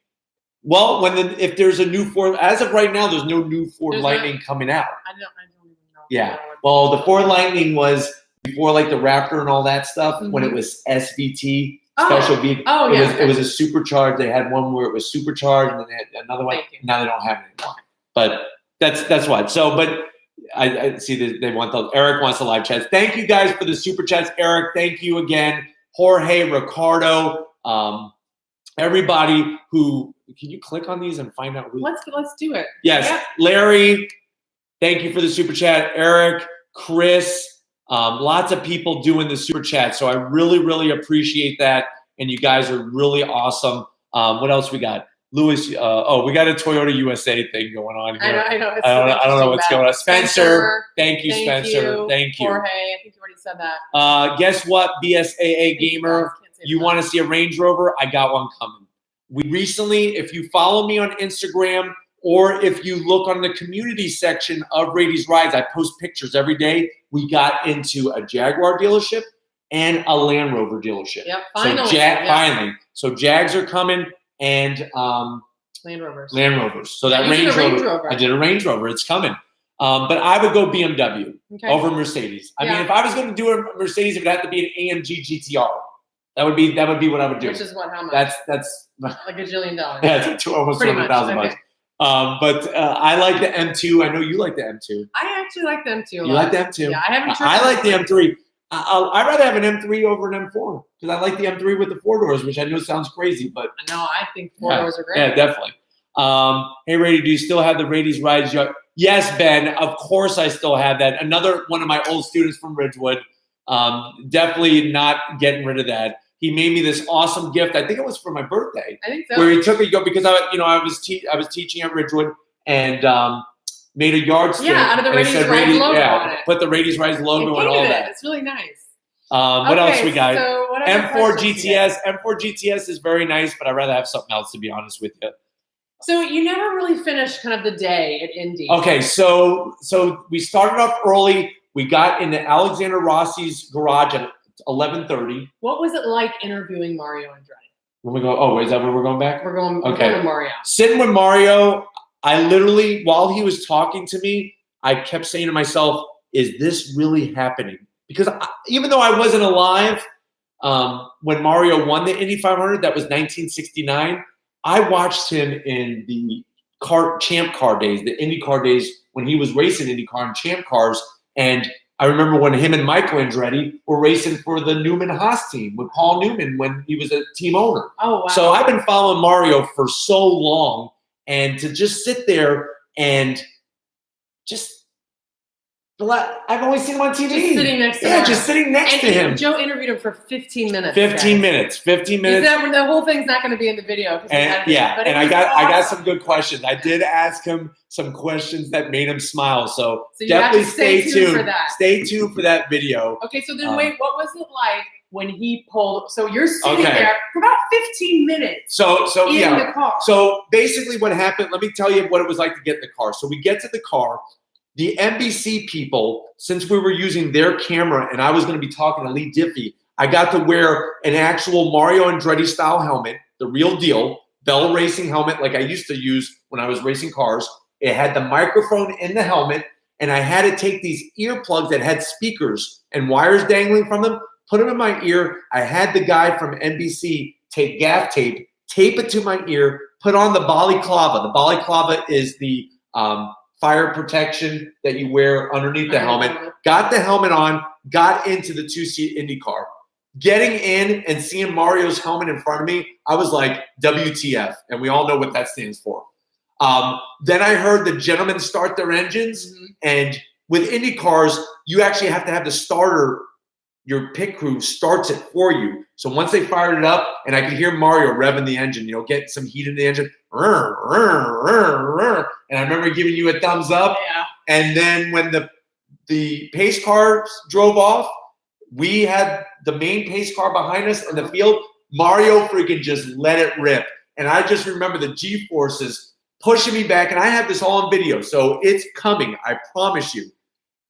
Well, if there's a new Ford, as of right now, there's no new Ford Lightning coming out. I don't even know. Yeah. Well, the Ford Lightning was before like the Raptor and all that stuff, when it was SVT, special vehicle. Oh, yeah. It was a supercharged. They had one where it was supercharged, and then they had another one. Now they don't have it anymore. But that's what. So, but I see that Eric wants the live chats. Thank you guys for the super chats. Eric, thank you again. Jorge, Ricardo, everybody who, can you click on these and find out who? Let's do it. Yes. Yep. Larry, thank you for the super chat. Eric, Chris, lots of people doing the super chat. So I really, really appreciate that. And you guys are really awesome. What else we got? Lewis. We got a Toyota USA thing going on here. I know. I don't know what's going on. Spencer. Thank you, Spencer. Thank you. Jorge, I think you already said that. Guess what, BSAA gamer? You want to see a Range Rover? I got one coming. We recently, if you follow me on Instagram or if you look on the community section of Rady's Rides, I post pictures every day. We got into a Jaguar dealership and a Land Rover dealership. Yep, finally. Finally. So Jags are coming and Land Rovers. So that Range Rover. I did a Range Rover. It's coming. But I would go BMW over Mercedes. I mean, if I was going to do a Mercedes, it would have to be an AMG GTR. That would be what I would do. Which is what? How much? That's like $1 jillion. Yeah, it's almost $200,000. But I like the M2. I know you like the M2. I actually like the M2. You like the M2? Yeah, I haven't. I like the M3. I'd rather have an M3 over an M4 because I like the M3 with the 4 doors, which I know sounds crazy, but no, I think 4 doors are great. Yeah, definitely. Hey, Rady, do you still have the Rady's Rides? Yes, Ben. Of course, I still have that. Another one of my old students from Ridgewood. Definitely not getting rid of that. He made me this awesome gift. I think it was for my birthday. I think so. Where he took because I was teaching at Ridgewood and made a yardstick. Yeah, out of the Rady's Rides logo on it. Put the Rady's Rides logo and all that. It's really nice. What else we got? So M4 GTS. M4 GTS is very nice, but I'd rather have something else, to be honest with you. So you never really finished kind of the day at Indy. Okay, so we started off early. We got into Alexander Rossi's garage at 11:30. What was it like interviewing Mario Andretti? When we go, is that where we're going back? We're going with Mario. Sitting with Mario, I literally, while he was talking to me, I kept saying to myself, is this really happening? Because even though I wasn't alive when Mario won the Indy 500, that was 1969, I watched him in the champ car days, the Indy car days, when he was racing IndyCar and champ cars. And I remember when him and Michael Andretti were racing for the Newman-Haas team with Paul Newman when he was a team owner. Oh, wow. So I've been following Mario for so long, and to just sit there and I've always seen him on TV. Just sitting next to him. Yeah, just sitting next to him. Joe interviewed him for 15 minutes. 15 minutes. The whole thing's not going to be in the video. And I got some good questions. I did ask him some questions that made him smile. So definitely stay tuned for that. Stay tuned for that video. Okay, so then wait, what was it like when he pulled? So you're sitting there for about 15 minutes. In the car. So basically, what happened? Let me tell you what it was like to get in the car. So we get to the car. The NBC people, since we were using their camera and I was going to be talking to Lee Diffie, I got to wear an actual Mario Andretti style helmet, the real deal, Bell Racing helmet like I used to use when I was racing cars. It had the microphone in the helmet, and I had to take these earplugs that had speakers and wires dangling from them, put them in my ear. I had the guy from NBC take gaff tape it to my ear, put on the balaclava. The balaclava is the fire protection that you wear underneath the helmet. Got the helmet on, got into the 2-seat Indy car. Getting in and seeing Mario's helmet in front of me, I was like, WTF. And we all know what that stands for. Then I heard the gentlemen start their engines. Mm-hmm. And with Indy cars, you actually have to have the starter, your pit crew starts it for you. So once they fired it up, and I could hear Mario revving the engine, get some heat in the engine. And I remember giving you a thumbs up. Yeah. And then when the pace cars drove off, we had the main pace car behind us in the field. Mario freaking just let it rip. And I just remember the G-forces pushing me back. And I have this all on video. So it's coming. I promise you.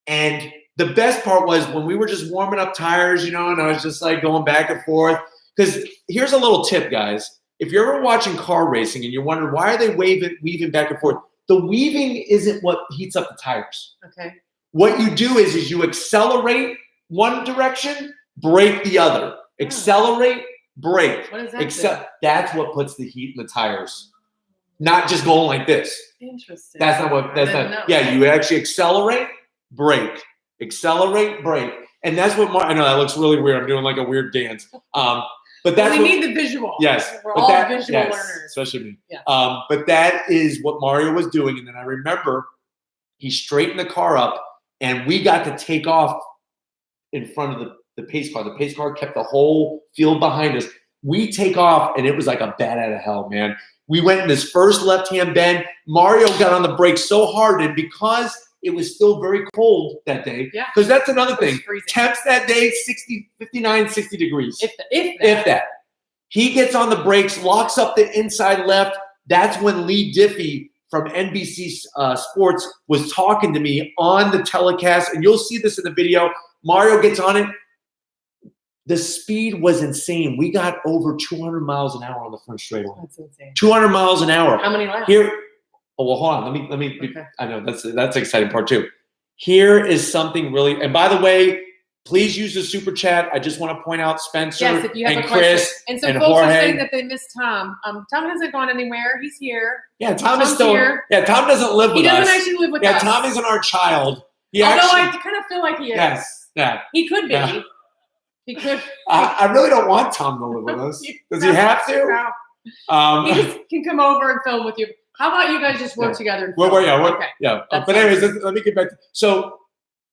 And the best part was when we were just warming up tires, and I was just like going back and forth. Because here's a little tip, guys. If you're ever watching car racing and you're wondering why are they weaving back and forth, the weaving isn't what heats up the tires. Okay. What you do is you accelerate one direction, brake the other. Accelerate, brake. What does that do? That's what puts the heat in the tires. Not just going like this. Interesting. That's not what. Yeah, you actually accelerate, brake. Accelerate, brake. And that's what I know that looks really weird. I'm doing like a weird dance. But that's we need the visual. Yes. We're all visual learners. Especially me. Yeah. But that is what Mario was doing. And then I remember he straightened the car up and we got to take off in front of the pace car. The pace car kept the whole field behind us. We take off and it was like a bat out of hell, man. We went in this first left-hand bend. Mario got on the brakes so hard, and because it was still very cold that day, because that's another thing. Temps that day, 60, 59, 60 degrees. If that. He gets on the brakes, locks up the inside left. That's when Lee Diffie from NBC Sports was talking to me on the telecast, and you'll see this in the video. Mario gets on it. The speed was insane. We got over 200 miles an hour on the front straightaway. That's insane. 200 miles an hour. How many laps? Here. Oh, well, hold on. Let me. Okay. I know that's the exciting part too. Here is something really. And by the way, please use the super chat. I just want to point out Spencer if you have and a Chris and so and folks Jorge. are saying that they missed Tom. Tom hasn't gone anywhere. He's here. Yeah, Tom is still here. Yeah, Tom doesn't live with us. He doesn't actually live with us. Yeah, Tom isn't our child. Although I kind of feel like he is. Yes. Yeah. He could be. Yeah. He could. I really don't want Tom to live with us. Does he have to? No. He just can come over and film with you. How about you guys just work together? And film? Yeah. But anyways, let me get back to. So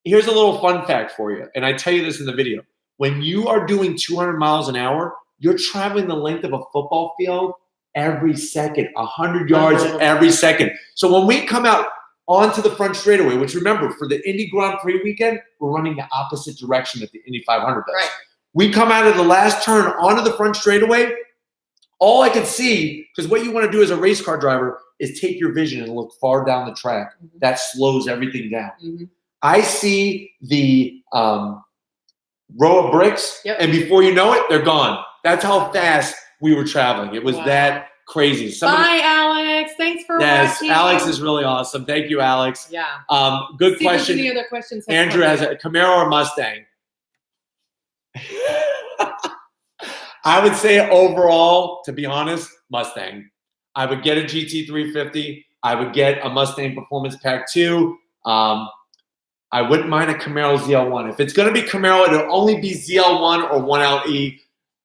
here's a little fun fact for you, and I tell you this in the video. When you are doing 200 miles an hour, you're traveling the length of a football field every second, 100 yards every second. So when we come out onto the front straightaway, which remember, for the Indy Grand Prix weekend, we're running the opposite direction that the Indy 500 does. Right. We come out of the last turn onto the front straightaway. All I can see, because what you want to do as a race car driver is take your vision and look far down the track. Mm-hmm. That slows everything down. Mm-hmm. I see the row of bricks, and before you know it, they're gone. That's how fast we were traveling. It was that crazy. Bye, Alex. Thanks for watching. Alex is really awesome. Thank you, Alex. Yeah. Good question. Any other questions? Andrew has a Camaro or Mustang. I would say overall, to be honest, Mustang. I would get a GT350. I would get a Mustang Performance Pack 2. I wouldn't mind a Camaro ZL1. If it's going to be Camaro, it'll only be ZL1 or 1LE.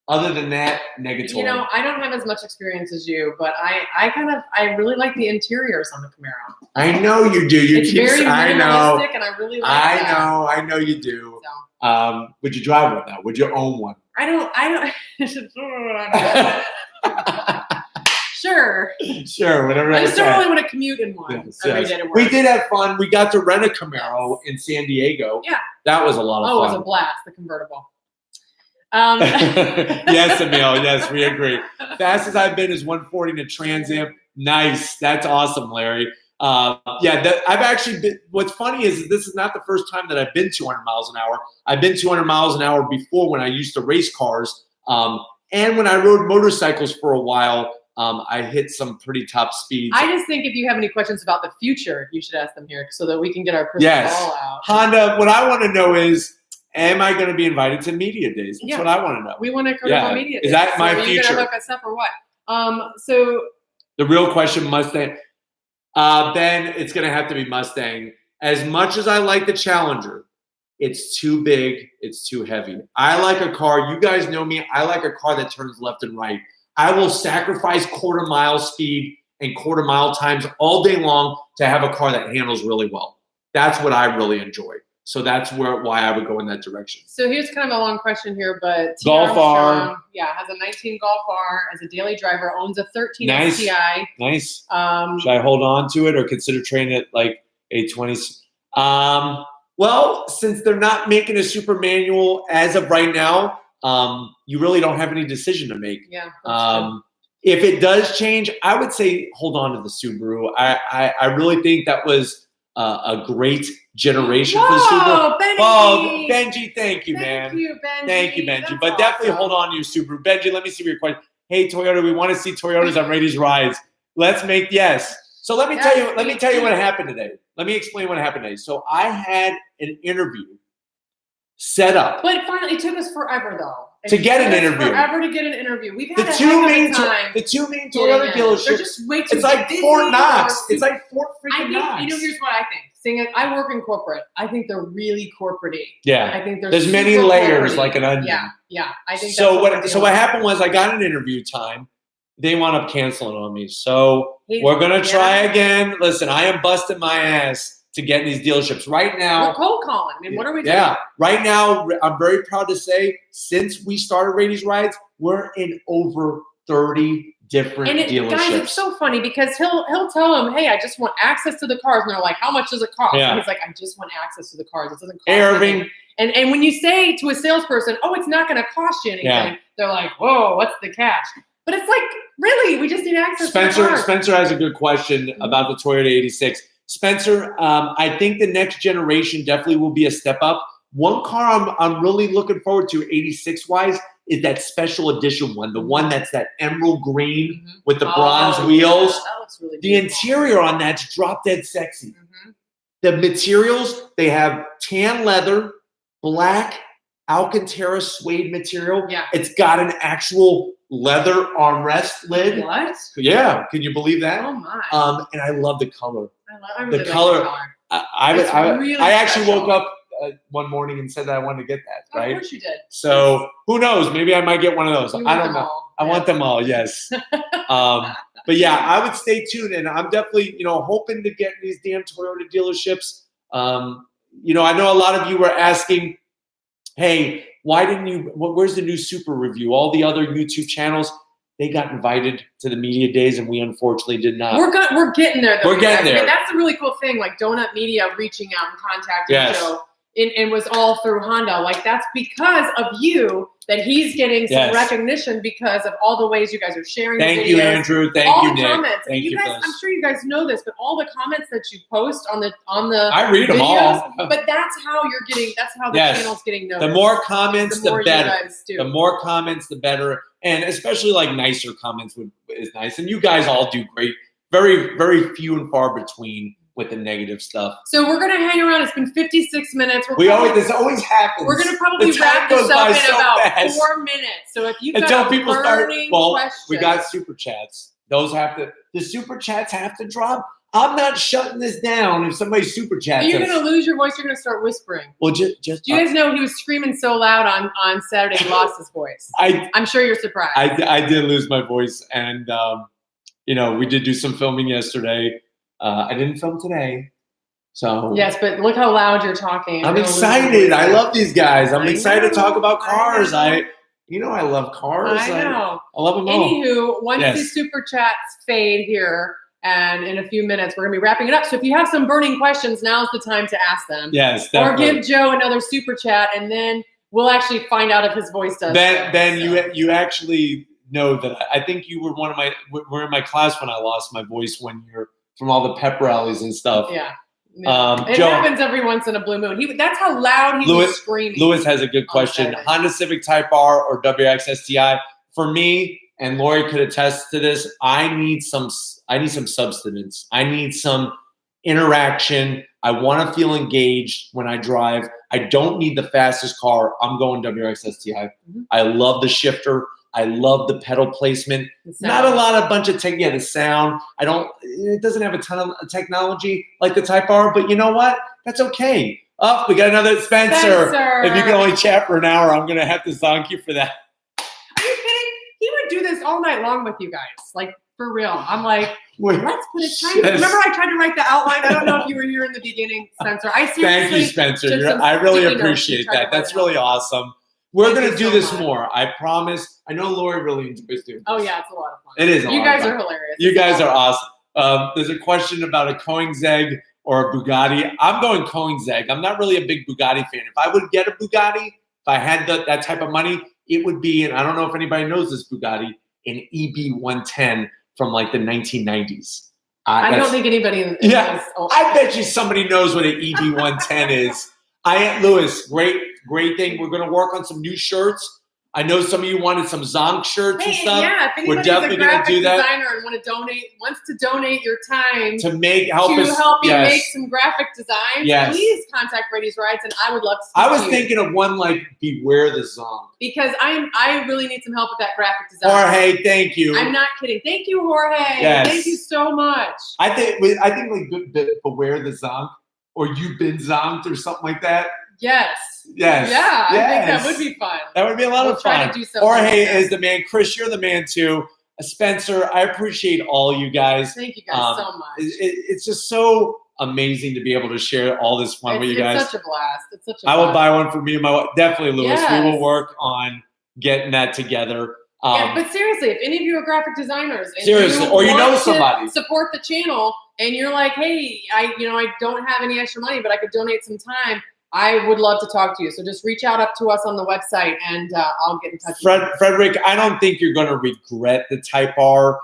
Other than that, negatory. You know, I don't have as much experience as you, but I really like the interiors on the Camaro. I know you do. It's very minimalistic, and I really like that. I know you do. So. Would you drive one now? Would you own one? I don't. Sure. Sure, whatever. I just don't really want to commute in one every day to work. We did have fun. We got to rent a Camaro in San Diego. Yeah. That was a lot of fun. Oh, it was a blast, the convertible. Yes, Emil. Yes, we agree. Fastest I've been is 140 in a Trans Am. Nice. That's awesome, Larry. I've actually been. What's funny is this is not the first time that I've been 200 miles an hour. I've been 200 miles an hour before when I used to race cars, and when I rode motorcycles for a while. I hit some pretty top speeds. I just think if you have any questions about the future, you should ask them here so that we can get our crystal ball out. Honda, what I want to know is, am I going to be invited to media days? That's what I want to know. We want to come to media days. Is that my future? Are you going to hook us up or what? So the real question, Mustang. Ben, it's going to have to be Mustang. As much as I like the Challenger, it's too big. It's too heavy. I like a car. You guys know me. I like a car that turns left and right. I will sacrifice quarter mile speed and quarter mile times all day long to have a car that handles really well. That's what I really enjoy. So that's why I would go in that direction. So here's kind of a long question here, but Golf R, has a 19 Golf R as a daily driver, owns a 13 STI. Nice. Should I hold on to it or consider trading it like a 20? Well, since they're not making a super manual as of right now, you really don't have any decision to make. Yeah. If it does change, I would say hold on to the Subaru. I really think that was a great generation for the Subaru. Benji. Oh, Benji, thank you, man. Thank you, Benji. Thank you, Benji. But definitely hold on to your Subaru. Benji, let me see your question. Hey, Toyota, we want to see Toyotas on Rady's Rides. Let's make So let me tell you. Let me tell you what happened today. Let me explain what happened today. So I had an interview set up. But finally, it took us forever, though. To get an interview. Forever to get an interview. We've had the two main Toyota dealerships. They're just way too It's like Fort Knox. It's like Fort freaking Knox. You know, here's what I think. I work in corporate. I think they're really corporate-y. Yeah. I think there's many layers like an onion. Yeah. I think so. What happened was I got an interview time. They wound up canceling on me. So we're gonna try again. Listen, I am busting my ass to get in these dealerships right now. We're cold calling. I mean, what are we doing? Yeah, right now, I'm very proud to say, since we started Rady's Rides, we're in over 30 different dealerships. Guys, it's so funny because he'll tell them, hey, I just want access to the cars. And they're like, how much does it cost? Yeah. And he's like, I just want access to the cars. It doesn't cost Hey, Irving. anything. And when you say to a salesperson, oh, it's not going to cost you anything, they're like, whoa, what's the catch? But it's like, really, we just need access to the cars. Spencer has a good question about the Toyota 86. Spencer, I think the next generation definitely will be a step up. One car I'm really looking forward to 86-wise is that special edition one, the one that's that emerald green with the bronze wheels. Yeah, that looks really the beautiful. interior on that's drop dead sexy. The materials, they have tan leather, black Alcantara suede material. Yeah. It's got an actual leather armrest lid. What? Yeah, can you believe that? Oh my! And I love the color. I really The like color. the color. I actually woke up one morning and said that I wanted to get that. Right? Of course you did. So who knows? Maybe I might get one of those. You I want don't them know. all. I want them all. Yes. But yeah, I would stay tuned, and I'm definitely hoping to get these damn Toyota dealerships. I know a lot of you were asking, hey, why didn't you? Where's the new Super Review? All the other YouTube channels, they got invited to the media days, and we unfortunately did not. We're getting there, though. We're getting there. I mean, that's the really cool thing. Like Donut Media reaching out and contacting Joe, and was all through Honda. Like that's because of you that he's getting some recognition because of all the ways you guys are sharing. Thank videos, you, Andrew. Thank all you, the Nick. comments. Thank you, guys. I'm sure you guys know this, but all the comments that you post on the I read videos, them all. But that's how you're getting. That's how the channel's getting noticed. The more comments, the more better. You guys do. The more comments, the better. And especially like nicer comments is nice. And you guys all do great. Very, very few and far between with the negative stuff. So we're gonna hang around. It's been 56 minutes. This always happens. We're gonna probably wrap this up in about 4 minutes. So if you until got people start, questions, we got super chats. The super chats have to drop. I'm not shutting this down if somebody super chats. You're gonna lose your voice. You're gonna start whispering. Well, just do you guys know he was screaming so loud on Saturday he lost his voice? I'm sure you're surprised. I did lose my voice, and we did do some filming yesterday. I didn't film today, so yes, but look how loud you're talking. I'm excited. I love these guys. I'm excited to talk about cars. I love cars. I know. I love them all. Anywho, once these super chats fade here, and in a few minutes we're gonna be wrapping it up. So if you have some burning questions, now's the time to ask them. Yes, definitely. Or give Joe another super chat, and then we'll actually find out if his voice does. Ben, you actually know that I think you were were in my class when I lost my voice one year from all the pep rallies and stuff. Yeah. It happens every once in a blue moon. That's how loud he was screaming. Lewis has a good question. Honda Civic Type R or WRX STI? For me, and Lori could attest to this, I need some substance. I need some interaction. I want to feel engaged when I drive. I don't need the fastest car. I'm going WRX STI. Mm-hmm. I love the shifter. I love the pedal placement. Not a lot of bunch of tech. Yeah, the sound. It doesn't have a ton of technology like the Type R, but you know what? That's okay. Oh, we got another Spencer. If you can only chat for an hour, I'm going to have to zonk you for that. Are you kidding? He would do this all night long with you guys. Like, for real. I'm like, let's put a time. Remember I tried to write the outline? I don't know if you were here in the beginning, Spencer. Thank you, Spencer. I really appreciate that. That's really awesome. We're going to do this more. I promise. I know Lori really enjoys doing this. Oh, yeah. It's a lot of fun. It is a lot of fun. You guys are hilarious. You guys are awesome. There's a question about a Koenigsegg or a Bugatti. I'm going Koenigsegg. I'm not really a big Bugatti fan. If I would get a Bugatti, if I had that type of money, it would be, and I don't know if anybody knows this Bugatti, an EB110 from like the 1990s. I don't think anybody knows. Yeah, I bet you somebody knows what an EB110 is. Lewis, great thing. We're going to work on some new shirts. I know some of you wanted some Zonk shirts and stuff. Yeah, if we're definitely going to do that. Designer and wants to donate your time to help you make some graphic designs, please contact Brady's Rides, and I would love to see I was thinking of one like Beware the Zonk. Because I really need some help with that graphic design. Jorge, thank you. I'm not kidding. Thank you, Jorge. Yes. Thank you so much. I think like Beware the Zonk, or You've Been Zonked or something like that. Yes. Yes. Yeah, I think that would be fun. That would be a lot of fun. Try to do something. Jorge is the man. Chris, you're the man too. Spencer, I appreciate all you guys. Thank you guys so much. It's just so amazing to be able to share all this fun with you guys. It's such a blast. I will buy one for me and my wife. Definitely, Lewis. Yes. We will work on getting that together. Yeah, but seriously, if any of you are graphic designers, and seriously, or you know somebody, support the channel, and you're like, hey, I don't have any extra money, but I could donate some time. I would love to talk to you. So just reach out up to us on the website, and I'll get in touch with you. Frederick, I don't think you're going to regret the Type R.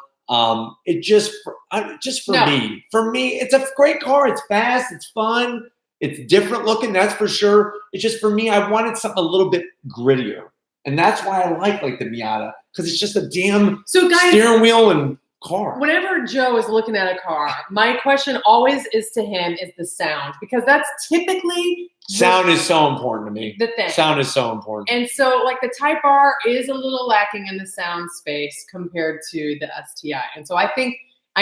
It just for me, it's a great car. It's fast. It's fun. It's different looking. That's for sure. It's just for me, I wanted something a little bit grittier. And that's why I like the Miata, because it's just a damn steering wheel and car. Whenever Joe is looking at a car, my question always is to him is the sound, because that's typically sound is so important to me. The thing. Sound is so important. And so like the Type R is a little lacking in the sound space compared to the STI. And so I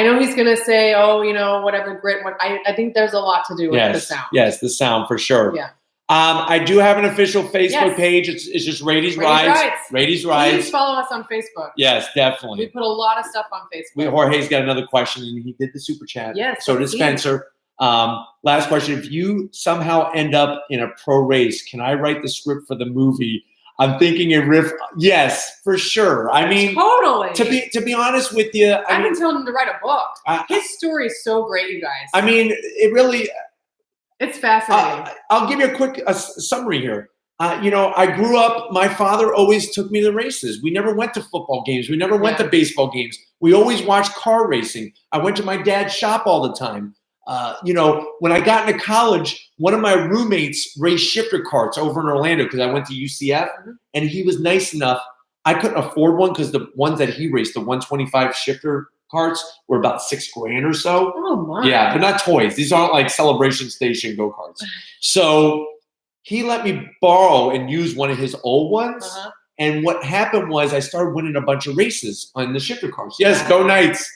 know he's going to say, oh, whatever grit. I think there's a lot to do with the sound. Yes, the sound for sure. Yeah. I do have an official Facebook page. It's just Rady's Rides. Rady's Rides. Please follow us on Facebook. Yes, definitely. We put a lot of stuff on Facebook. Jorge's got another question, and he did the super chat. Yes. So did Spencer. Last question. If you somehow end up in a pro race, can I write the script for the movie? I'm thinking a riff. Yes, for sure. I mean, totally. To be honest with you, I've been telling him to write a book. His story is so great, you guys. I mean, it really. It's fascinating. I'll give you a quick summary here. I grew up. My father always took me to races. We never went to football games. We never went to baseball games. We always watched car racing. I went to my dad's shop all the time. When I got into college, one of my roommates raced shifter carts over in Orlando because I went to UCF, and he was nice enough. I couldn't afford one because the ones that he raced, the 125 shifter carts, were about $6,000 or so. Oh my! Yeah, but not toys. These aren't like Celebration Station go karts. So he let me borrow and use one of his old ones. And what happened was I started winning a bunch of races on the shifter cars. Yes, go Knights.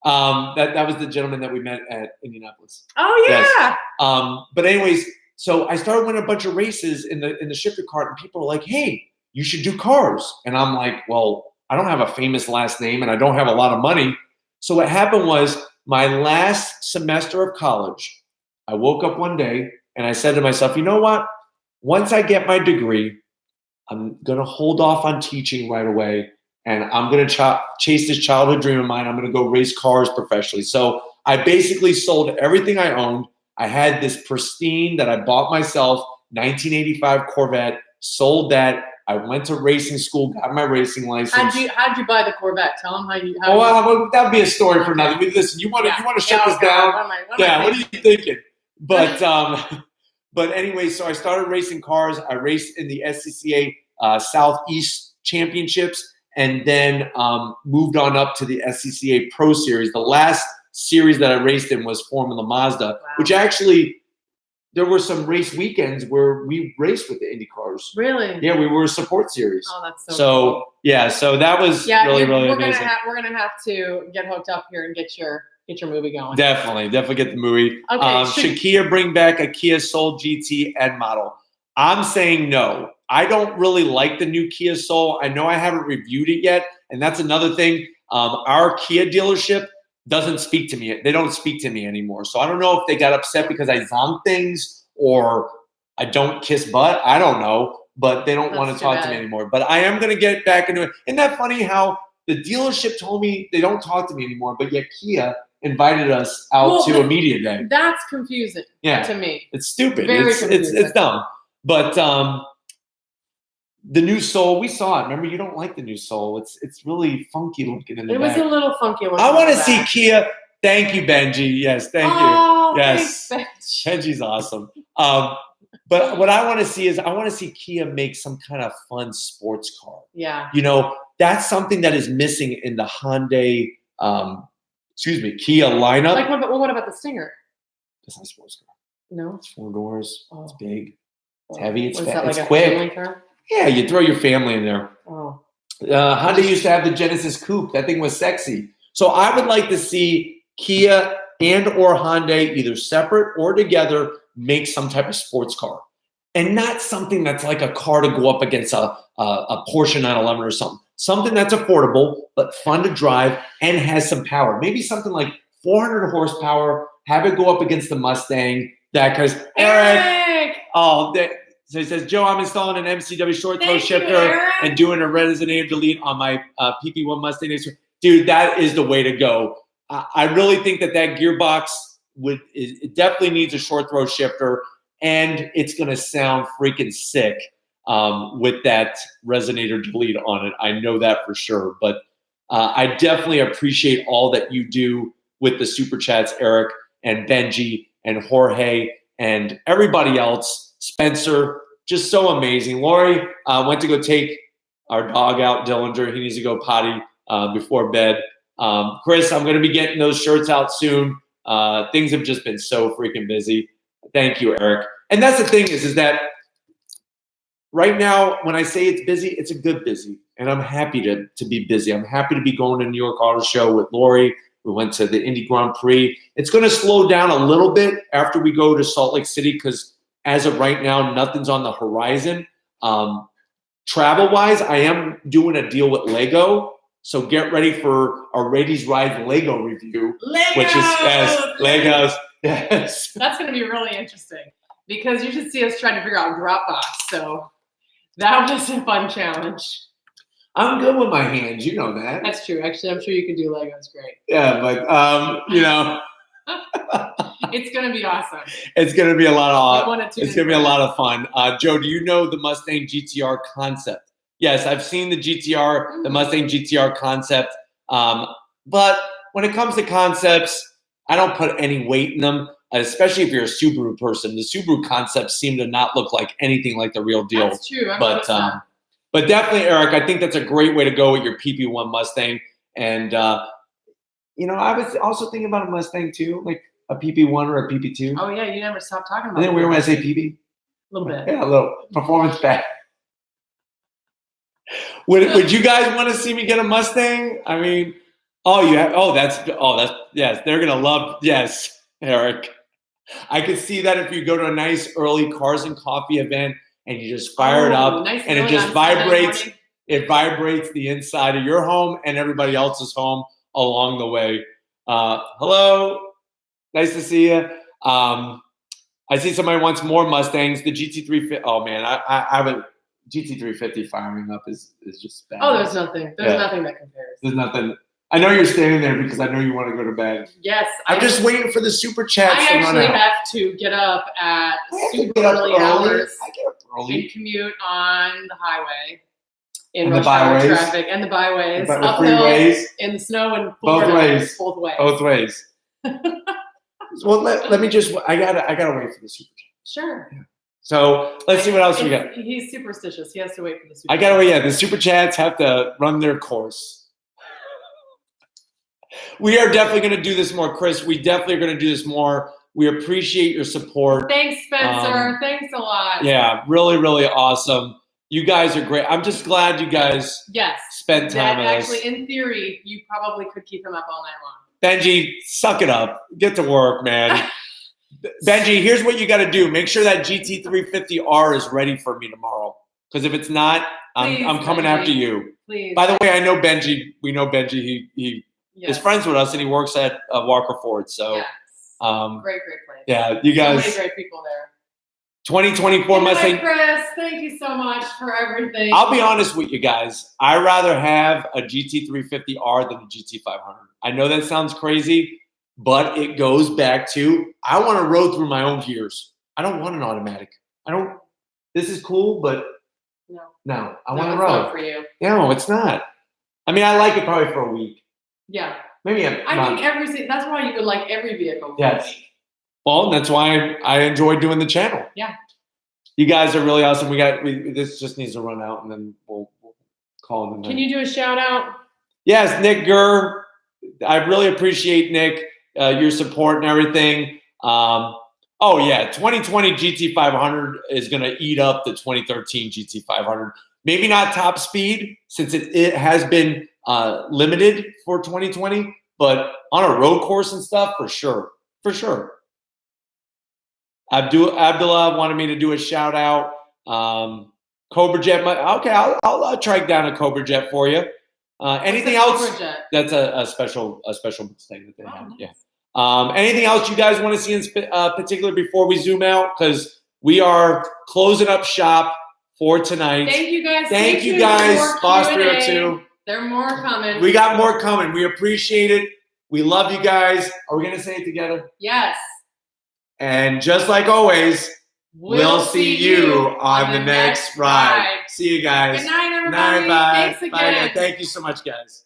That was the gentleman that we met at Indianapolis. Oh yeah. Yes. But anyways, so I started winning a bunch of races in the shifter cart, and people were like, "Hey, you should do cars." And I'm like, "Well, I don't have a famous last name, and I don't have a lot of money." So what happened was my last semester of college, I woke up one day and I said to myself, "You know what? Once I get my degree, I'm gonna hold off on teaching right away." And I'm going to chase this childhood dream of mine. I'm going to go race cars professionally. So I basically sold everything I owned. I had this pristine that I bought myself, 1985 Corvette, sold that. I went to racing school, got my racing license. How'd you buy the Corvette? Tell them how you. Well, that'd be a story for another. Listen, you want to shut this down? What are you thinking? But anyway, so I started racing cars. I raced in the SCCA Southeast Championships. And then moved on up to the SCCA Pro Series. The last series that I raced in was Formula Mazda, which actually there were some race weekends where we raced with the Indy cars. Really? Yeah, we were a support series. Oh, that's so cool. Yeah, so that was really amazing. We're gonna have to get hooked up here and get your movie going. Definitely get the movie. Okay, should Kia bring back a Kia Soul GT N model? I'm saying no. I don't really like the new Kia Soul. I know I haven't reviewed it yet, and that's another thing. Our Kia dealership doesn't speak to me. They don't speak to me anymore. So I don't know if they got upset because I zonk things or I don't kiss butt. I don't know, but they don't want to talk to me anymore. But I am going to get back into it. Isn't that funny how the dealership told me they don't talk to me anymore, but yet Kia invited us out to a media day? That's confusing to me. It's stupid. Very confusing. It's dumb. But the new Soul, we saw it. Remember, you don't like the new Soul. It's really funky looking in the back. It was a little funky looking. I want to see Kia. Thank you, Benji. Yes, thank you. Yes, thanks, Benji's awesome. But what I want to see is Kia make some kind of fun sports car. Yeah. That's something that is missing in the Hyundai, Kia lineup. Like, what about the Stinger? It's not a sports car. No. It's 4 doors. Oh. It's big. It's heavy. It's fat. It's quick. Family car? Yeah, you throw your family in there. Oh. Hyundai used to have the Genesis Coupe. That thing was sexy. So I would like to see Kia and or Hyundai either separate or together make some type of sports car. And not something that's like a car to go up against a Porsche 911 or something. Something that's affordable but fun to drive and has some power. Maybe something like 400 horsepower, have it go up against the Mustang. That because Eric. Oh, So he says, Joe, I'm installing an MCW short throw Thank you, shifter Aaron. and doing a resonator delete on my PP1 Mustang. Dude, that is the way to go. I really think that gearbox it definitely needs a short throw shifter, and it's going to sound freaking sick with that resonator delete on it. I know that for sure. But I definitely appreciate all that you do with the Super Chats, Eric and Benji and Jorge and everybody else. Spencer, just so amazing. Lori went to go take our dog out, Dillinger. He needs to go potty before bed. Chris, I'm going to be getting those shirts out soon. Things have just been so freaking busy. Thank you, Eric. And that's the thing is that right now, when I say it's busy, it's a good busy. And I'm happy to be busy. I'm happy to be going to New York Auto Show with Lori. We went to the Indy Grand Prix. It's going to slow down a little bit after we go to Salt Lake City because as of right now, nothing's on the horizon. Travel-wise, I am doing a deal with Lego. So get ready for our Rady's Ride Lego review. Legos! Which is, Legos. Yes. That's going to be really interesting because you should see us trying to figure out Dropbox. So that was a fun challenge. I'm good with my hands. You know that. That's true. Actually, I'm sure you can do Legos great. Yeah, but, It's going to be awesome. It's going to be a lot of It's going to be a lot of fun. Joe, do you know the Mustang GTR concept? Yes, I've seen the GTR, the Mustang GTR concept. But when it comes to concepts, I don't put any weight in them, especially if you're a Subaru person. The Subaru concepts seem to not look like anything like the real deal. That's true. But definitely, Eric, I think that's a great way to go with your PP1 Mustang. And, I was also thinking about a Mustang too, like a PP1 or a PP2. Oh, yeah, you never stop talking about it. And then we were going to say PP. A little bit. Yeah, a little performance back. Would you guys want to see me get a Mustang? I mean, yes, they're gonna love. Yes, Eric, I could see that if you go to a nice early Cars and Coffee event and you just fire it up and it just vibrates. It vibrates the inside of your home and everybody else's home along the way. Hello, nice to see you. I see somebody wants more Mustangs. The GT350. Oh man, I haven't. GT350 firing up is just bad. Oh, there's nothing. There's nothing that compares. There's nothing. I know you're standing there because I know you want to go to bed. Yes. I'm just waiting for the Super Chats to run out. I actually have to get up at super early hours. I get up early. And commute on the highay in and rush hour traffic and the byways. The uphill, freeways. in the snow and Florida. Both ways. Well, let me just. I gotta wait for the Super Chat. Sure. Yeah. So let's see what else we got. He's superstitious. He has to wait for the Super. I gotta wait. Yeah, the Super Chats have to run their course. We are definitely going to do this more, Chris. We definitely are going to do this more. We appreciate your support. Thanks, Spencer. Thanks a lot. Yeah, really, really awesome. You guys are great. I'm just glad you guys spent time with us. Actually, in theory, you probably could keep him up all night long. Benji, suck it up. Get to work, man. Benji, here's what you got to do. Make sure that GT350R is ready for me tomorrow. Because if it's not, I'm coming after you. Please. By the way, I know Benji. We know Benji. He is friends with us, and he works at Walker Ford. So, great place. Yeah, you guys. So many great people there. 2024 Mustang. Chris, thank you so much for everything. I'll be honest with you guys. I'd rather have a GT350R than a GT500. I know that sounds crazy. But it goes back to, I want to road through my own gears. I don't want an automatic. This is cool, but no, I want to road. Not for you. No, it's not. I mean, I like it probably for a week. Yeah. Maybe a month. think that's why you would like every vehicle. Yes. Well, that's why I enjoy doing the channel. Yeah. You guys are really awesome. This just needs to run out and then we'll call them. Can you do a shout out? Yes, Nick Gurr. I really appreciate Nick. Your support and everything. 2020 GT500 is going to eat up the 2013 GT500. Maybe not top speed since it has been limited for 2020, but on a road course and stuff, for sure. Abdullah wanted me to do a shout out. Cobra Jet. Okay, I'll track down a Cobra Jet for you. Anything else? That's a special thing that they have. Nice. Yeah. Anything else you guys want to see in particular before we zoom out? Because we are closing up shop for tonight. Thank you guys. Thank Stay you tuned for guys. more Boss Q&A. 302. There are more coming. We got more coming. We appreciate it. We love you guys. Are we going to say it together? Yes. And just like always, we'll see you on the next ride. See you guys. Good night, everybody. Bye. Thanks again. Bye. Thank you so much, guys.